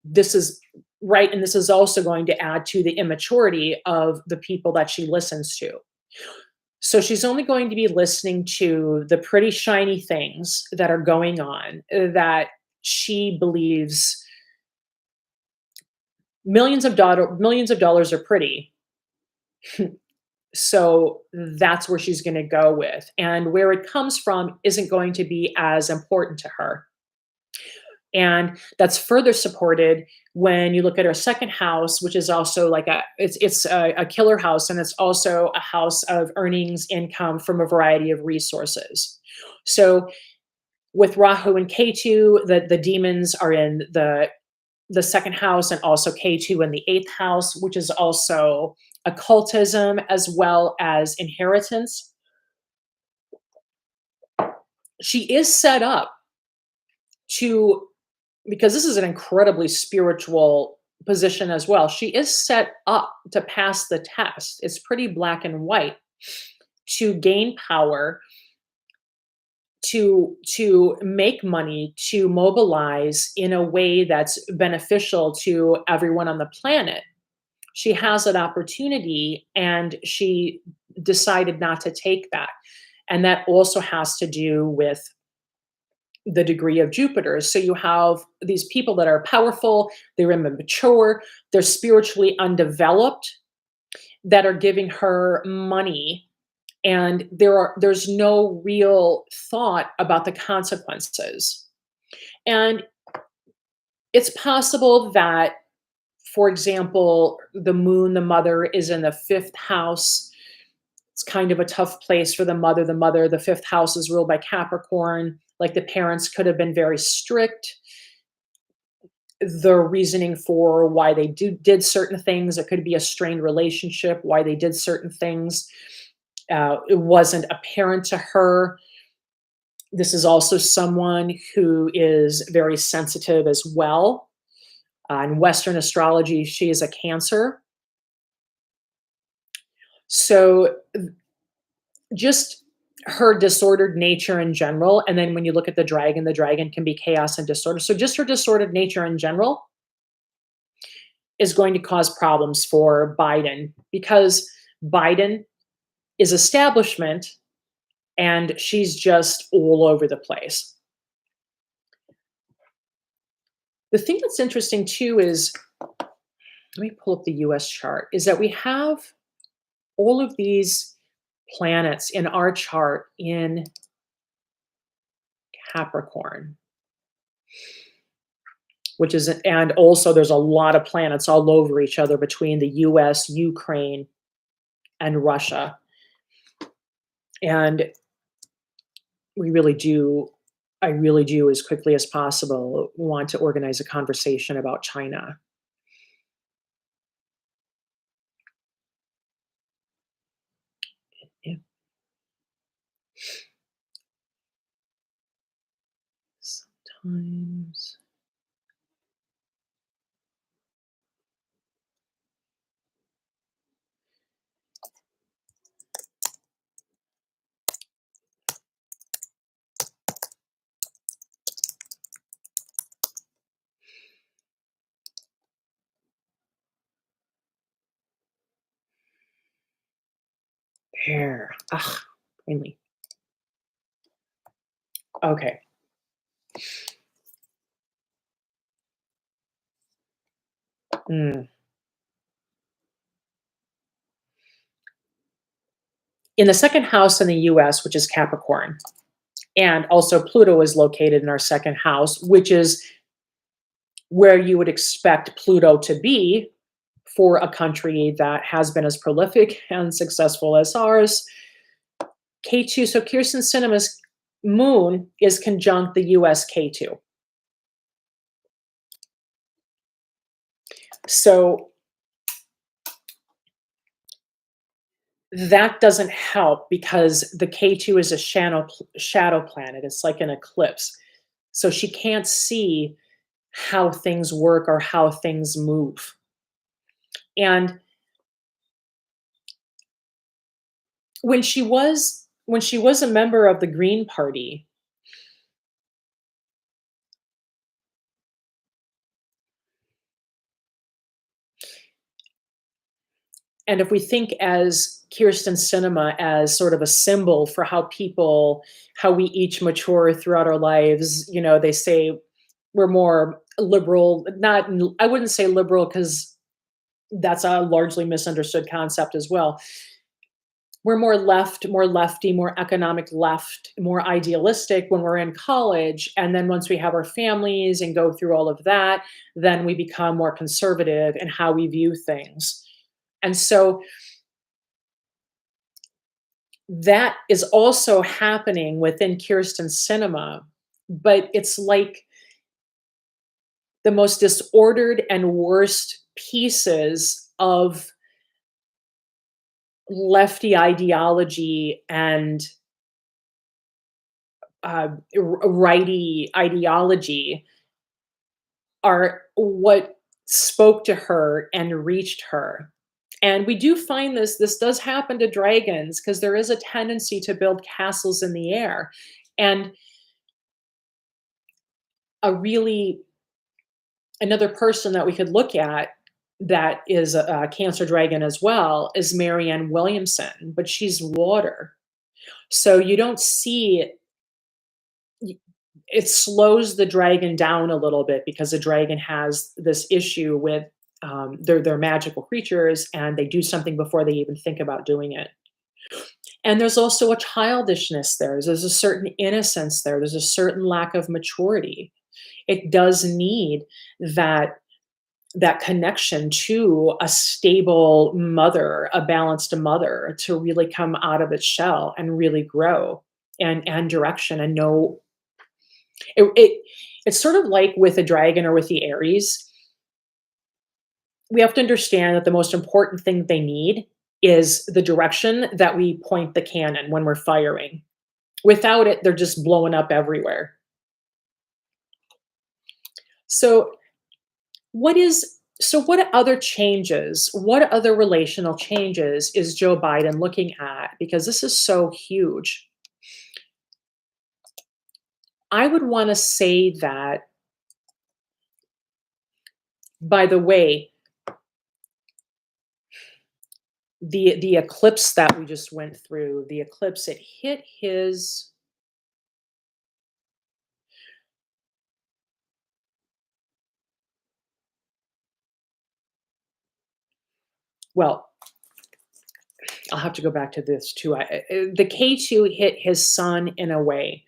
This is right, and this is also going to add to the immaturity of the people that she listens to. So she's only going to be listening to the pretty shiny things that are going on, that she believes millions of dollars are pretty. So that's where she's going to go with. And where it comes from isn't going to be as important to her. And that's further supported when you look at her second house, which is also like it's a killer house, and it's also a house of earnings, income from a variety of resources. So with Rahu and Ketu, the demons are in the second house, and also K2 in the 8th house, which is also occultism as well as inheritance. She is set up to, because this is an incredibly spiritual position as well, she is set up to pass the test. It's pretty black and white, to gain power, to make money, to mobilize in a way that's beneficial to everyone on the planet. She has an opportunity, and she decided not to take that. And that also has to do with the degree of Jupiter. So you have these people that are powerful, they're immature, they're spiritually undeveloped, that are giving her money, and there's no real thought about the consequences. And it's possible that, for example, the moon, the mother, is in the 5th house. It's kind of a tough place for the mother. The 5th house is ruled by Capricorn. Like, the parents could have been very strict. The reasoning for why they did certain things, it could be a strained relationship, why they did certain things. It wasn't apparent to her. This is also someone who is very sensitive as well. In Western astrology, she is a Cancer. So just her disordered nature in general, and then when you look at the dragon can be chaos and disorder. So just her disordered nature in general is going to cause problems for Biden, because Biden is establishment, and she's just all over the place. The thing that's interesting too is, let me pull up the US chart, is that we have all of these planets in our chart in Capricorn, which is, and also there's a lot of planets all over each other between the US, Ukraine, and Russia. And we really do, I really do, as quickly as possible, want to organize a conversation about China. Yeah. Sometimes. There. Ugh, finally. Okay. Mm. In the second house in the US, which is Capricorn, and also Pluto is located in our second house, which is where you would expect Pluto to be for a country that has been as prolific and successful as ours. K2, so Kirsten Sinema's moon is conjunct the US K2. So that doesn't help because the K2 is a shadow planet. It's like an eclipse. So she can't see how things work or how things move. And when she was a member of the Green Party, and if we think as Kirsten Sinema as sort of a symbol for how we each mature throughout our lives, they say we're more liberal, not, I wouldn't say liberal because that's a largely misunderstood concept as well. We're more left, more lefty, more economic left, more idealistic when we're in college. And then once we have our families and go through all of that, then we become more conservative in how we view things. And so that is also happening within Kirsten Cinema, but it's like the most disordered and worst pieces of lefty ideology and righty ideology are what spoke to her and reached her. And we do find this does happen to dragons because there is a tendency to build castles in the air. And a really another person that we could look at that is a Cancer dragon as well is Marianne Williamson, but she's water. So you don't see it slows the dragon down a little bit because the dragon has this issue with they're magical creatures and they do something before they even think about doing it. And there's also a childishness there. There's a certain innocence there. There's a certain lack of maturity. It does need that connection to a stable mother, a balanced mother to really come out of its shell and really grow and direction and know it's sort of like with a dragon or with the Aries. We have to understand that the most important thing they need is the direction that we point the cannon when we're firing. Without it, they're just blowing up everywhere. So what other changes, what other relational changes is Joe Biden looking at? Because this is so huge. I would want to say that, by the way, the eclipse that we just went through, the eclipse, it hit his well, I'll have to go back to this too. The K2 hit his sun in a way.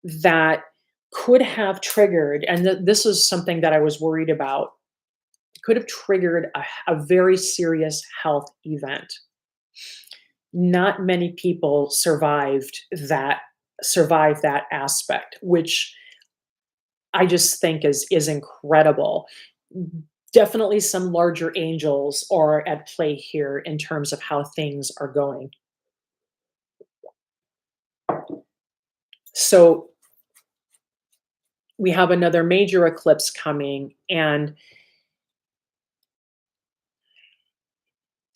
that could have triggered, and this is something that I was worried about, could have triggered a very serious health event. Not many people survived that aspect, which I just think is incredible. Definitely some larger angels are at play here in terms of how things are going. So we have another major eclipse coming, and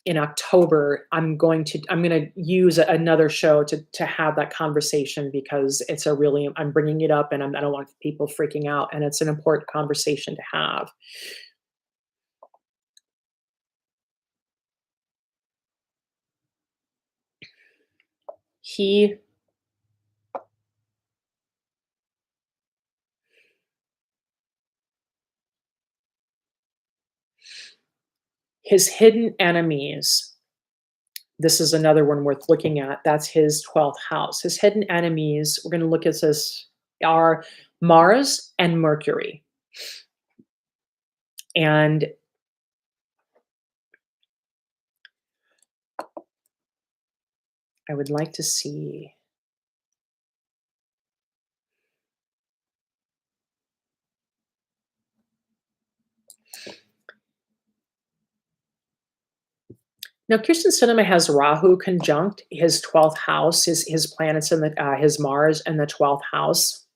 in October, I'm gonna use another show to have that conversation because it's a really I'm bringing it up and I don't want people freaking out, and it's an important conversation to have. He His hidden enemies, this is another one worth looking at. That's his 12th house. His hidden enemies, we're gonna look at this, are Mars and Mercury. And I would like to see. Now, Kirsten Cinema has Rahu conjunct his 12th house, his planets in the his Mars in the 12th house.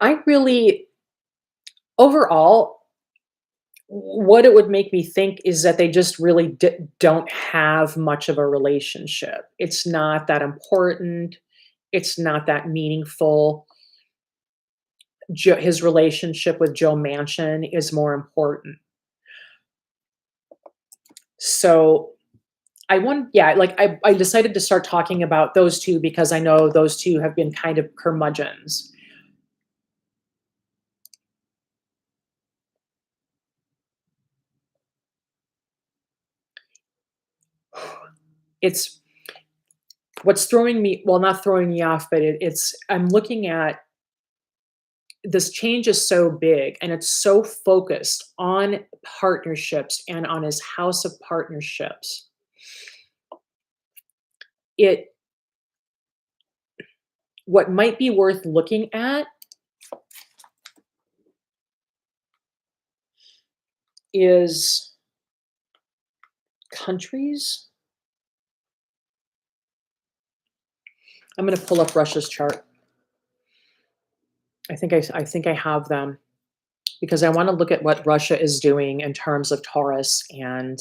I really, overall, what it would make me think is that they just really don't have much of a relationship. It's not that important. It's not that meaningful. His relationship with Joe Manchin is more important. So I decided to start talking about those two because I know those two have been kind of curmudgeons. It's what's throwing me, well, not throwing me off, but I'm looking at this change is so big and it's so focused on partnerships and on his house of partnerships. It What might be worth looking at is countries. I'm going to pull up Russia's chart. I think I have them because I want to look at what Russia is doing in terms of Taurus and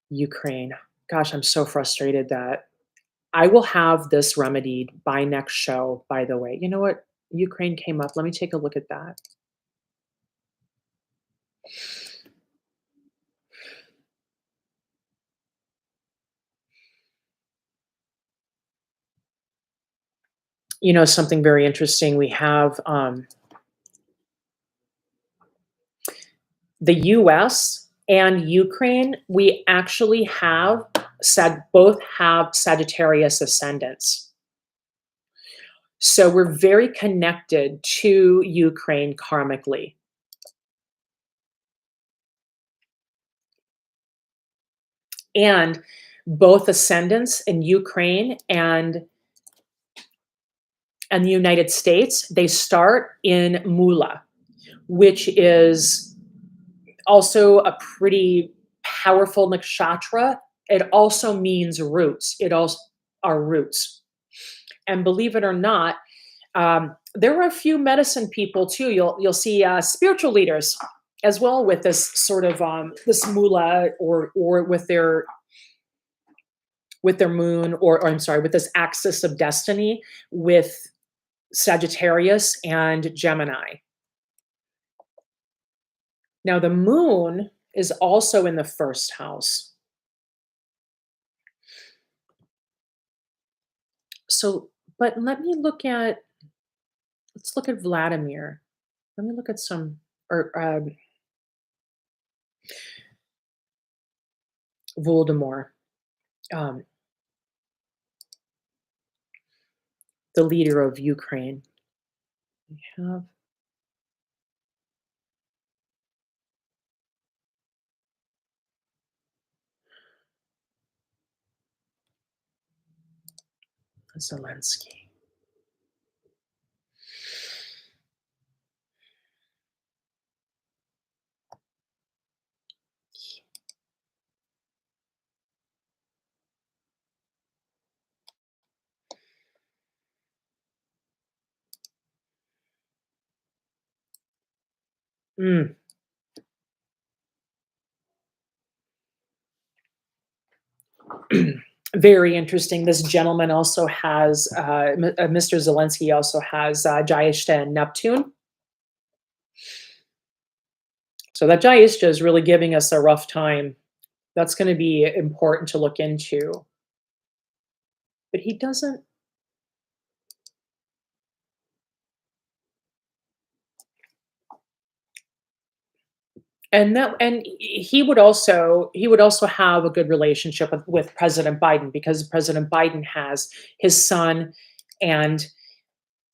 Ukraine. Gosh, I'm so frustrated that I will have this remedied by next show, by the way. You know what? Ukraine came up. Let me take a look at that. You know, something very interesting. We have the US and Ukraine, we actually have both have Sagittarius ascendants. So we're very connected to Ukraine karmically. And both ascendants in Ukraine and the United States, they start in Mula, which is also a pretty powerful nakshatra. It also means roots. It also are roots. And believe it or not, there are a few medicine people too. You'll see spiritual leaders as well with this sort of this mula or with their moon or I'm sorry, with this axis of destiny with Sagittarius and Gemini. Now the moon is also in the first house. So, but let's look at Vladimir. Let me look at some, or Voldemort, um, the leader of Ukraine. We have Zelensky. Mm. Very interesting. This gentleman also has, Mr. Zelensky also has Jayeshta and Neptune. So that Jayeshta is really giving us a rough time. That's going to be important to look into. But he doesn't. And he would also have a good relationship with President Biden because President Biden has his son and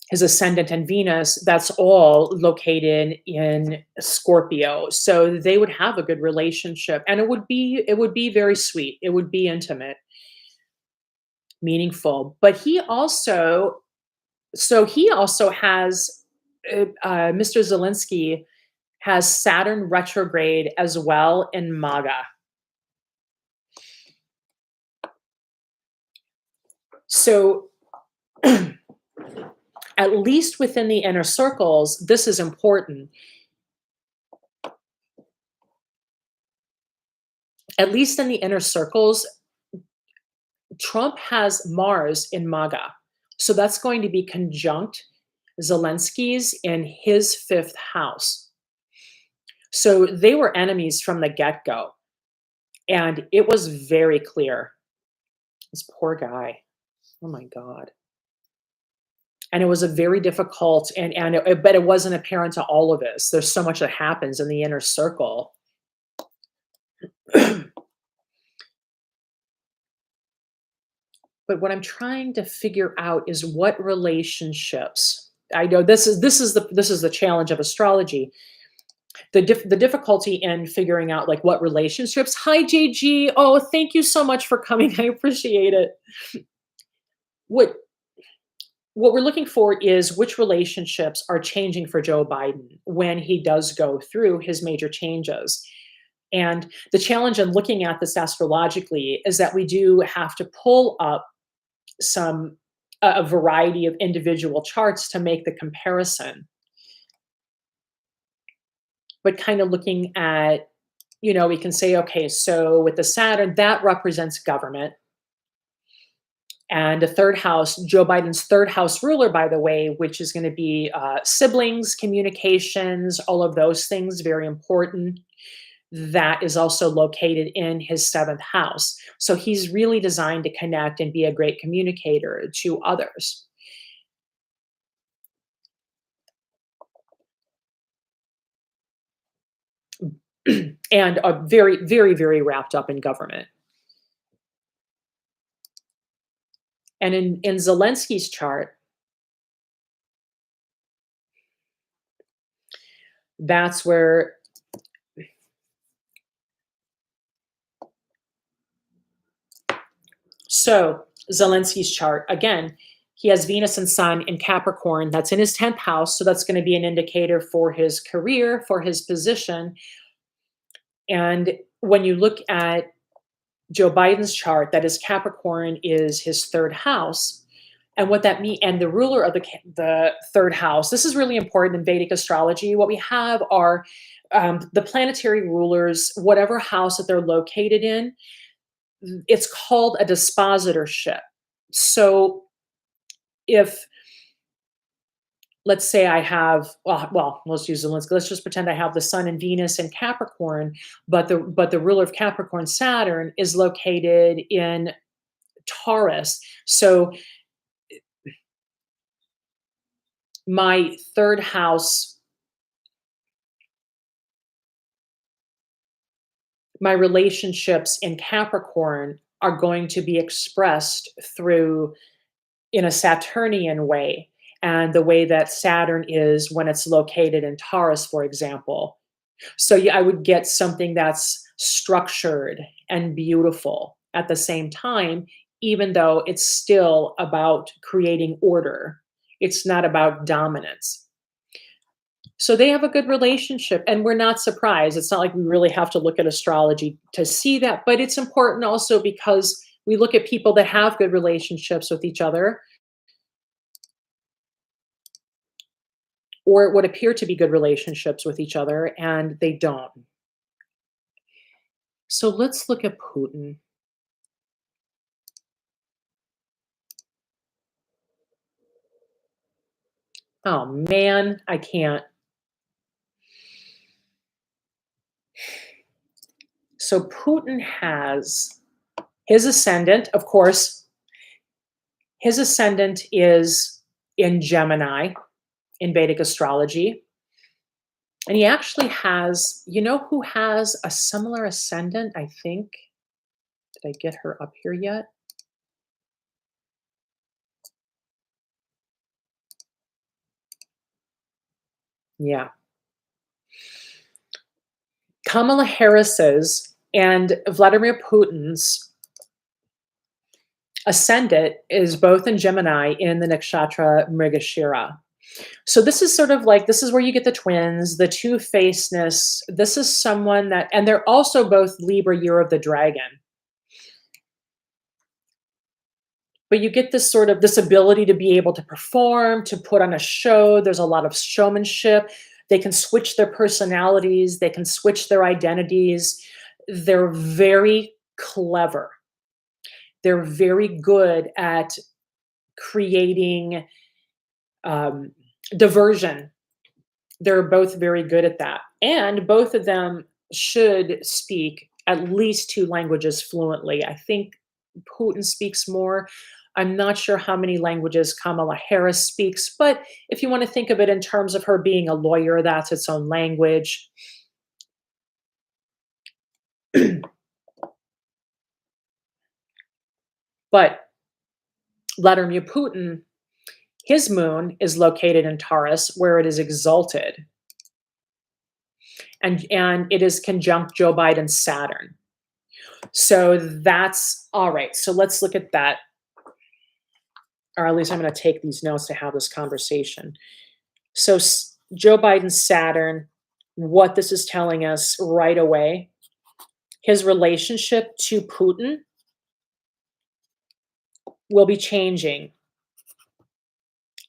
his ascendant and Venus, that's all located in Scorpio. So they would have a good relationship and it would be very sweet. It would be intimate, meaningful. But he also has Mr. Zelensky has Saturn retrograde as well in MAGA. So at least within the inner circles, this is important. At least in the inner circles, Trump has Mars in MAGA. So that's going to be conjunct Zelensky's in his fifth house. So they were enemies from the get go. And it was very clear. This poor guy. Oh my God. And it was a very difficult, but it wasn't apparent to all of us. There's so much that happens in the inner circle. But what I'm trying to figure out is what relationships. I know this is the challenge of astrology. The difficulty in figuring out like what relationships. Hi JG. Oh, thank you so much for coming. I appreciate it. What what we're looking for is which relationships are changing for Joe Biden when he does go through his major changes. And the challenge in looking at this astrologically is that we do have to pull up some a variety of individual charts to make the comparison. But kind of looking at, we can say, okay, so with the Saturn, that represents government. And the third house, Joe Biden's third house ruler, by the way, which is going to be siblings, communications, all of those things, very important. That is also located in his seventh house. So he's really designed to connect and be a great communicator to others. And are very, very, very wrapped up in government. And in Zelensky's chart, that's where so Zelensky's chart, again, he has Venus and Sun in Capricorn. That's in his 10th house. So that's going to be an indicator for his career, for his position. And when you look at Joe Biden's chart, that is Capricorn is his third house. And what that means, and the ruler of the third house, this is really important in Vedic astrology. What we have are the planetary rulers, whatever house that they're located in, it's called a dispositorship. So if, let's say I have, well, let's use the let's just pretend I have the Sun and Venus in Capricorn, but the ruler of Capricorn, Saturn, is located in Taurus. So my third house my relationships in Capricorn are going to be expressed through in a Saturnian way, and the way that Saturn is when it's located in Taurus, for example. So yeah, I would get something that's structured and beautiful at the same time, even though it's still about creating order. It's not about dominance. So they have a good relationship, and we're not surprised. It's not like we really have to look at astrology to see that, but it's important also because we look at people that have good relationships with each other, or it would appear to be good relationships with each other, and they don't. So let's look at Putin. Oh man, I can't. So Putin has his ascendant, of course, his ascendant is in Gemini in Vedic astrology. And he actually has, you know who has a similar ascendant, I think? Did I get her up here yet? Yeah. Kamala Harris's and Vladimir Putin's ascendant is both in Gemini in the nakshatra Mrigashira. So this is sort of like this is where you get the twins, the two-facedness. This is someone that, and they're also both Libra year of the dragon. But you get this sort of this ability to be able to perform, to put on a show. There's a lot of showmanship. They can switch their personalities, they can switch their identities. They're very clever. They're very good at creating diversion. They're both very good at that. And both of them should speak at least two languages fluently. I think Putin speaks more. I'm not sure how many languages Kamala Harris speaks, but if you want to think of it in terms of her being a lawyer, that's its own language. But Vladimir Putin, his moon is located in Taurus, where it is exalted. And it is conjunct Joe Biden's Saturn. So that's all right. So let's look at that. Or at least I'm going to take these notes to have this conversation. So Joe Biden's Saturn, what this is telling us right away, his relationship to Putin will be changing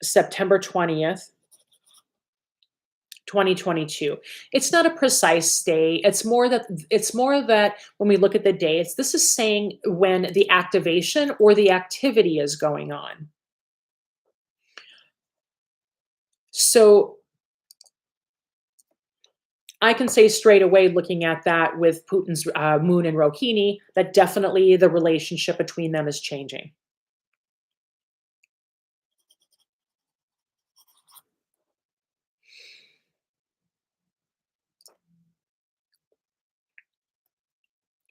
September 20th, 2022. It's not a precise date. It's more that when we look at the dates, this is saying when the activation or the activity is going on. So I can say straight away, looking at that with Putin's moon and Rohini, that definitely the relationship between them is changing.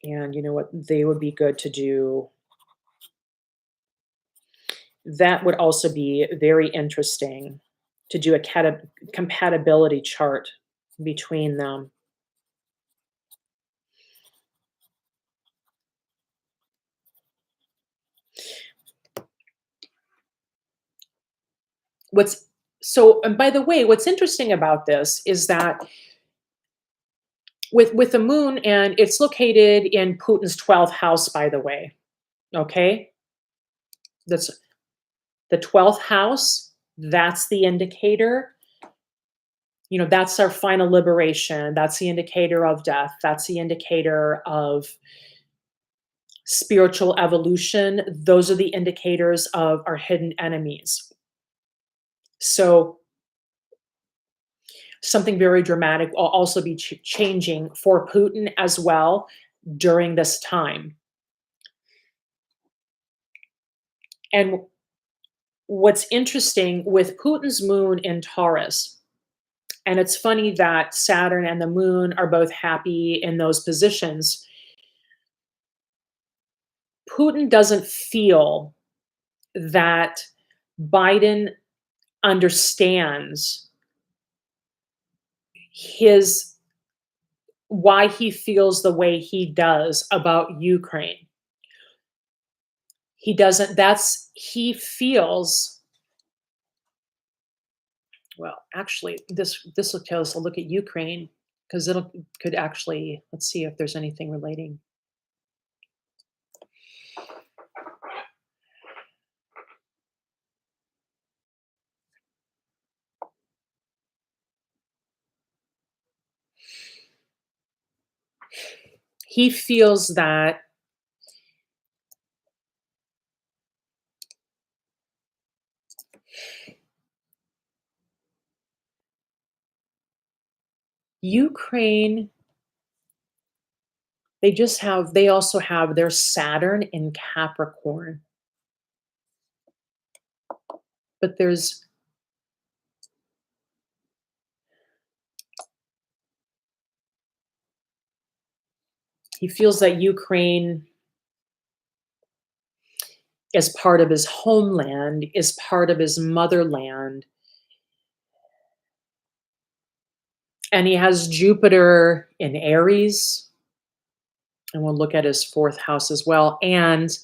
And you know what? They would be good to do. That would also be very interesting to do a compatibility chart between them. And by the way, what's interesting about this is that with the moon, and it's located in Putin's 12th house, by the way. Okay? That's the 12th house, that's the indicator. You know, that's our final liberation. That's the indicator of death. That's the indicator of spiritual evolution. Those are the indicators of our hidden enemies. So something very dramatic will also be changing for Putin as well during this time. And what's interesting with Putin's moon in Taurus, and it's funny that Saturn and the moon are both happy in those positions. Putin doesn't feel that Biden understands his why he feels the way he does about Ukraine. He doesn't that's he feels well, actually, this will tell us a look at Ukraine because it'll could actually let's see if there's anything relating. He feels that Ukraine they also have their Saturn in Capricorn, but there's he feels that Ukraine is part of his homeland, is part of his motherland, and he has Jupiter in Aries, and we'll look at his 4th house as well, and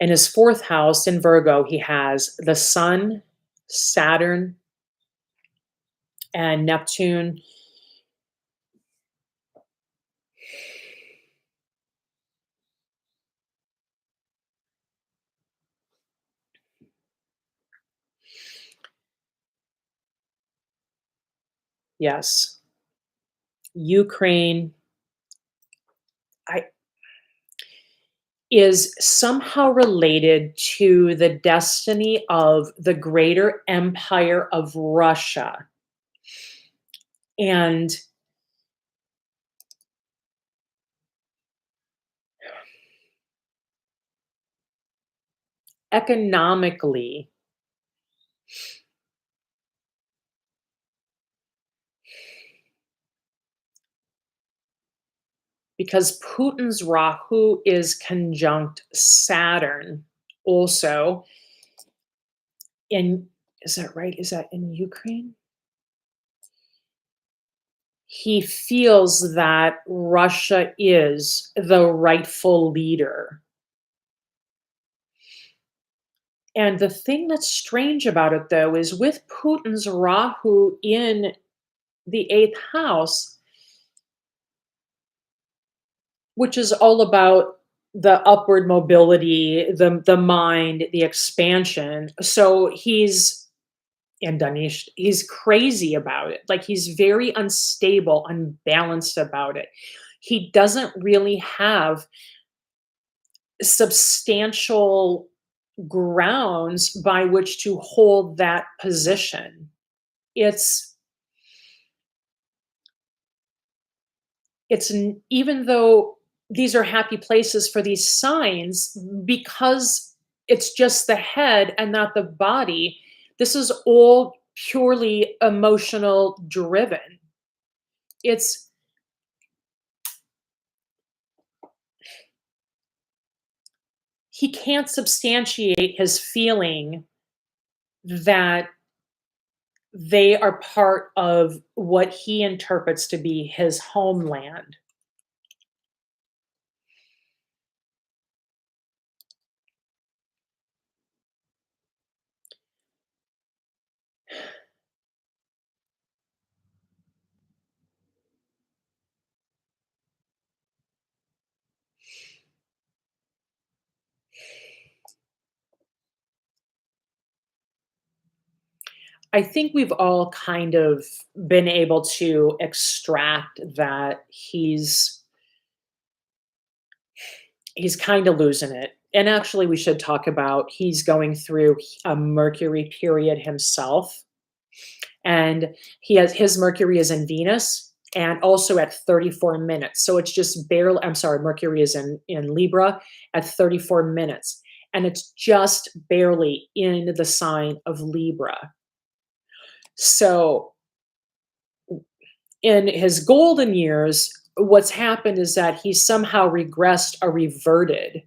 in his 4th house in Virgo, he has the Sun, Saturn, and Neptune. Yes. Ukraine I is somehow related to the destiny of the greater empire of Russia. And economically, because Putin's Rahu is conjunct Saturn also in is that right? Is that in Ukraine? He feels that Russia is the rightful leader. And the thing that's strange about it, though, is with Putin's Rahu in the 8th house, which is all about the upward mobility, the mind, the expansion. So he's and Danish, he's crazy about it. Like he's very unstable, unbalanced about it. He doesn't really have substantial grounds by which to hold that position. It's even though these are happy places for these signs, because it's just the head and not the body, this is all purely emotional driven. It's he can't substantiate his feeling that they are part of what he interprets to be his homeland. I think we've all kind of been able to extract that he's kind of losing it. And actually, we should talk about he's going through a Mercury period himself. And he has his Mercury is in Venus and also at 34 minutes. So it's just barely, I'm sorry, Mercury is in Libra at 34 minutes. And it's just barely in the sign of Libra. So in his golden years, what's happened is that he somehow regressed or reverted,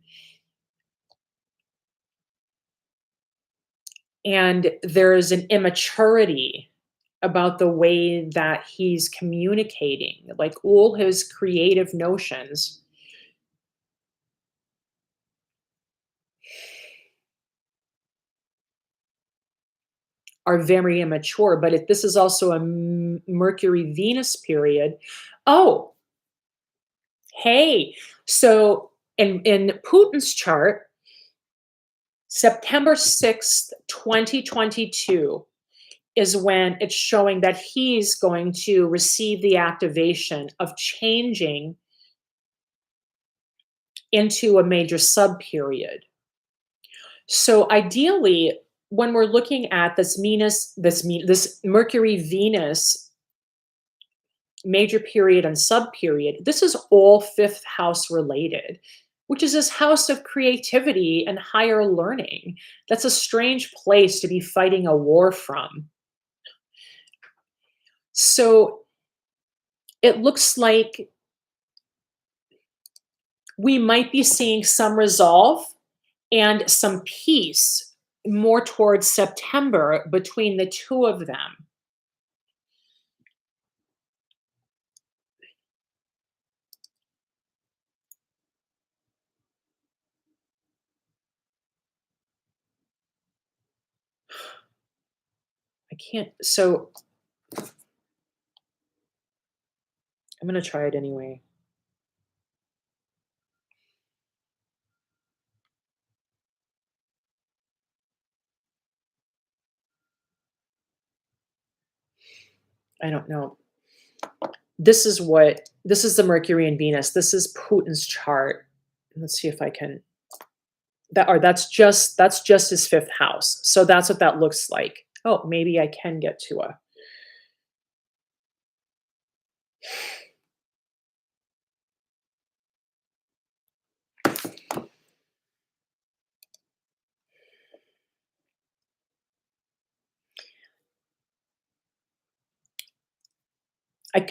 and there is an immaturity about the way that he's communicating, like all his creative notions are very immature, but this is also a Mercury Venus period. Oh, hey, so in Putin's chart, September 6th, 2022 is when it's showing that he's going to receive the activation of changing into a major sub period. So ideally, when we're looking at this Mercury Venus major period and sub period, this is all fifth house related, which is this house of creativity and higher learning. That's a strange place to be fighting a war from. So it looks like we might be seeing some resolve and some peace more towards September between the two of them. I can't, so I'm going to try it anyway. I don't know. This is the Mercury and Venus. This is Putin's chart. Let's see if I can, that's just his fifth house. So that's what that looks like. Oh, maybe I can get to a,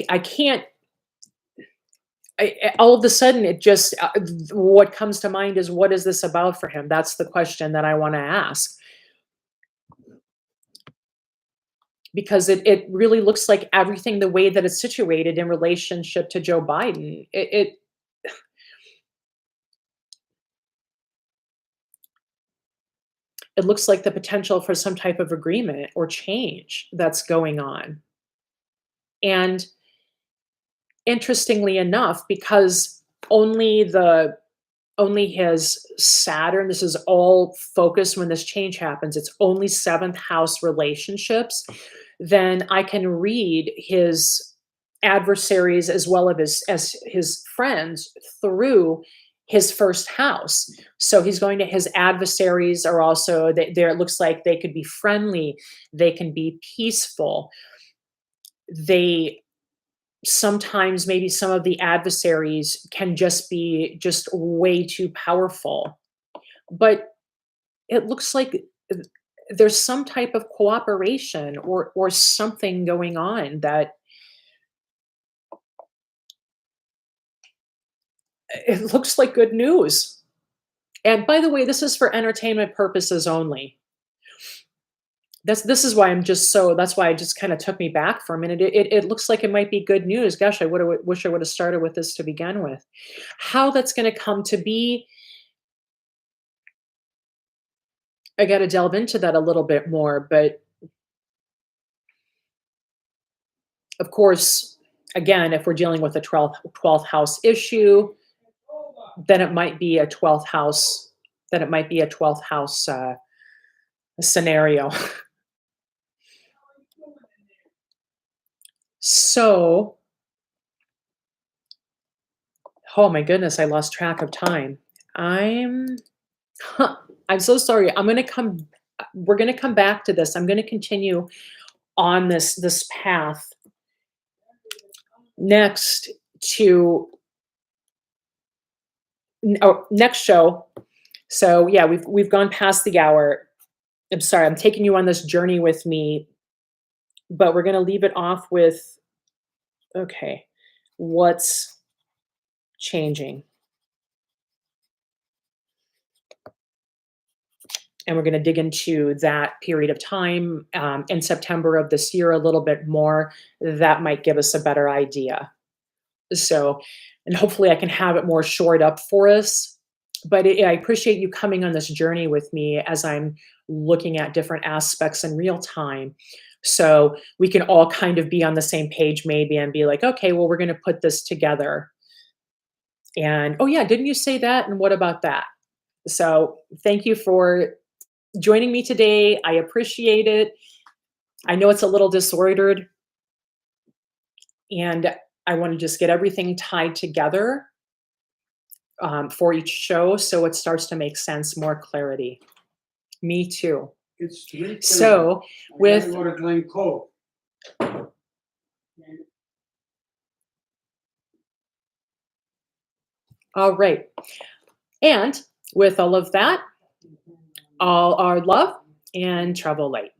I can't, all of a sudden it just, what comes to mind is, what is this about for him? That's the question that I want to ask. Because it really looks like everything, the way that it's situated in relationship to Joe Biden, it looks like the potential for some type of agreement or change that's going on. And interestingly enough, because only his Saturn, this is all focused when this change happens, it's only seventh house relationships, then I can read his adversaries as well as his friends through his first house. So he's going to, his adversaries are also there. It looks like they could be friendly, they can be peaceful. They sometimes, maybe some of the adversaries can just be just way too powerful. But it looks like there's some type of cooperation or something going on that it looks like good news. And by the way, this is for entertainment purposes only. This is why I'm just so, that's why it just kind of took me back for a minute. It looks like it might be good news. Gosh, I would have wish I would have started with this to begin with. How that's going to come to be, I got to delve into that a little bit more. But of course, again, if we're dealing with a 12th house issue, then it might be a 12th house, scenario. So, oh my goodness, I lost track of time. I'm huh, I'm so sorry. We're going to come back to this. I'm going to continue on this path next to next show. So yeah, we've gone past the hour. I'm sorry. I'm taking you on this journey with me, but we're going to leave it off with, okay, what's changing. And we're going to dig into that period of time in September of this year a little bit more. That might give us a better idea. So, and hopefully I can have it more shored up for us. But I appreciate you coming on this journey with me as I'm looking at different aspects in real time. So we can all kind of be on the same page maybe and be like, okay, well, we're going to put this together. And oh, yeah, didn't you say that? And what about that? So thank you for joining me today. I appreciate it. I know it's a little disordered, and I want to just get everything tied together for each show so it starts to make sense, more clarity. Me too. It's 3 So with go to Glen Cove. all right. And with all of that, all our love and travel light.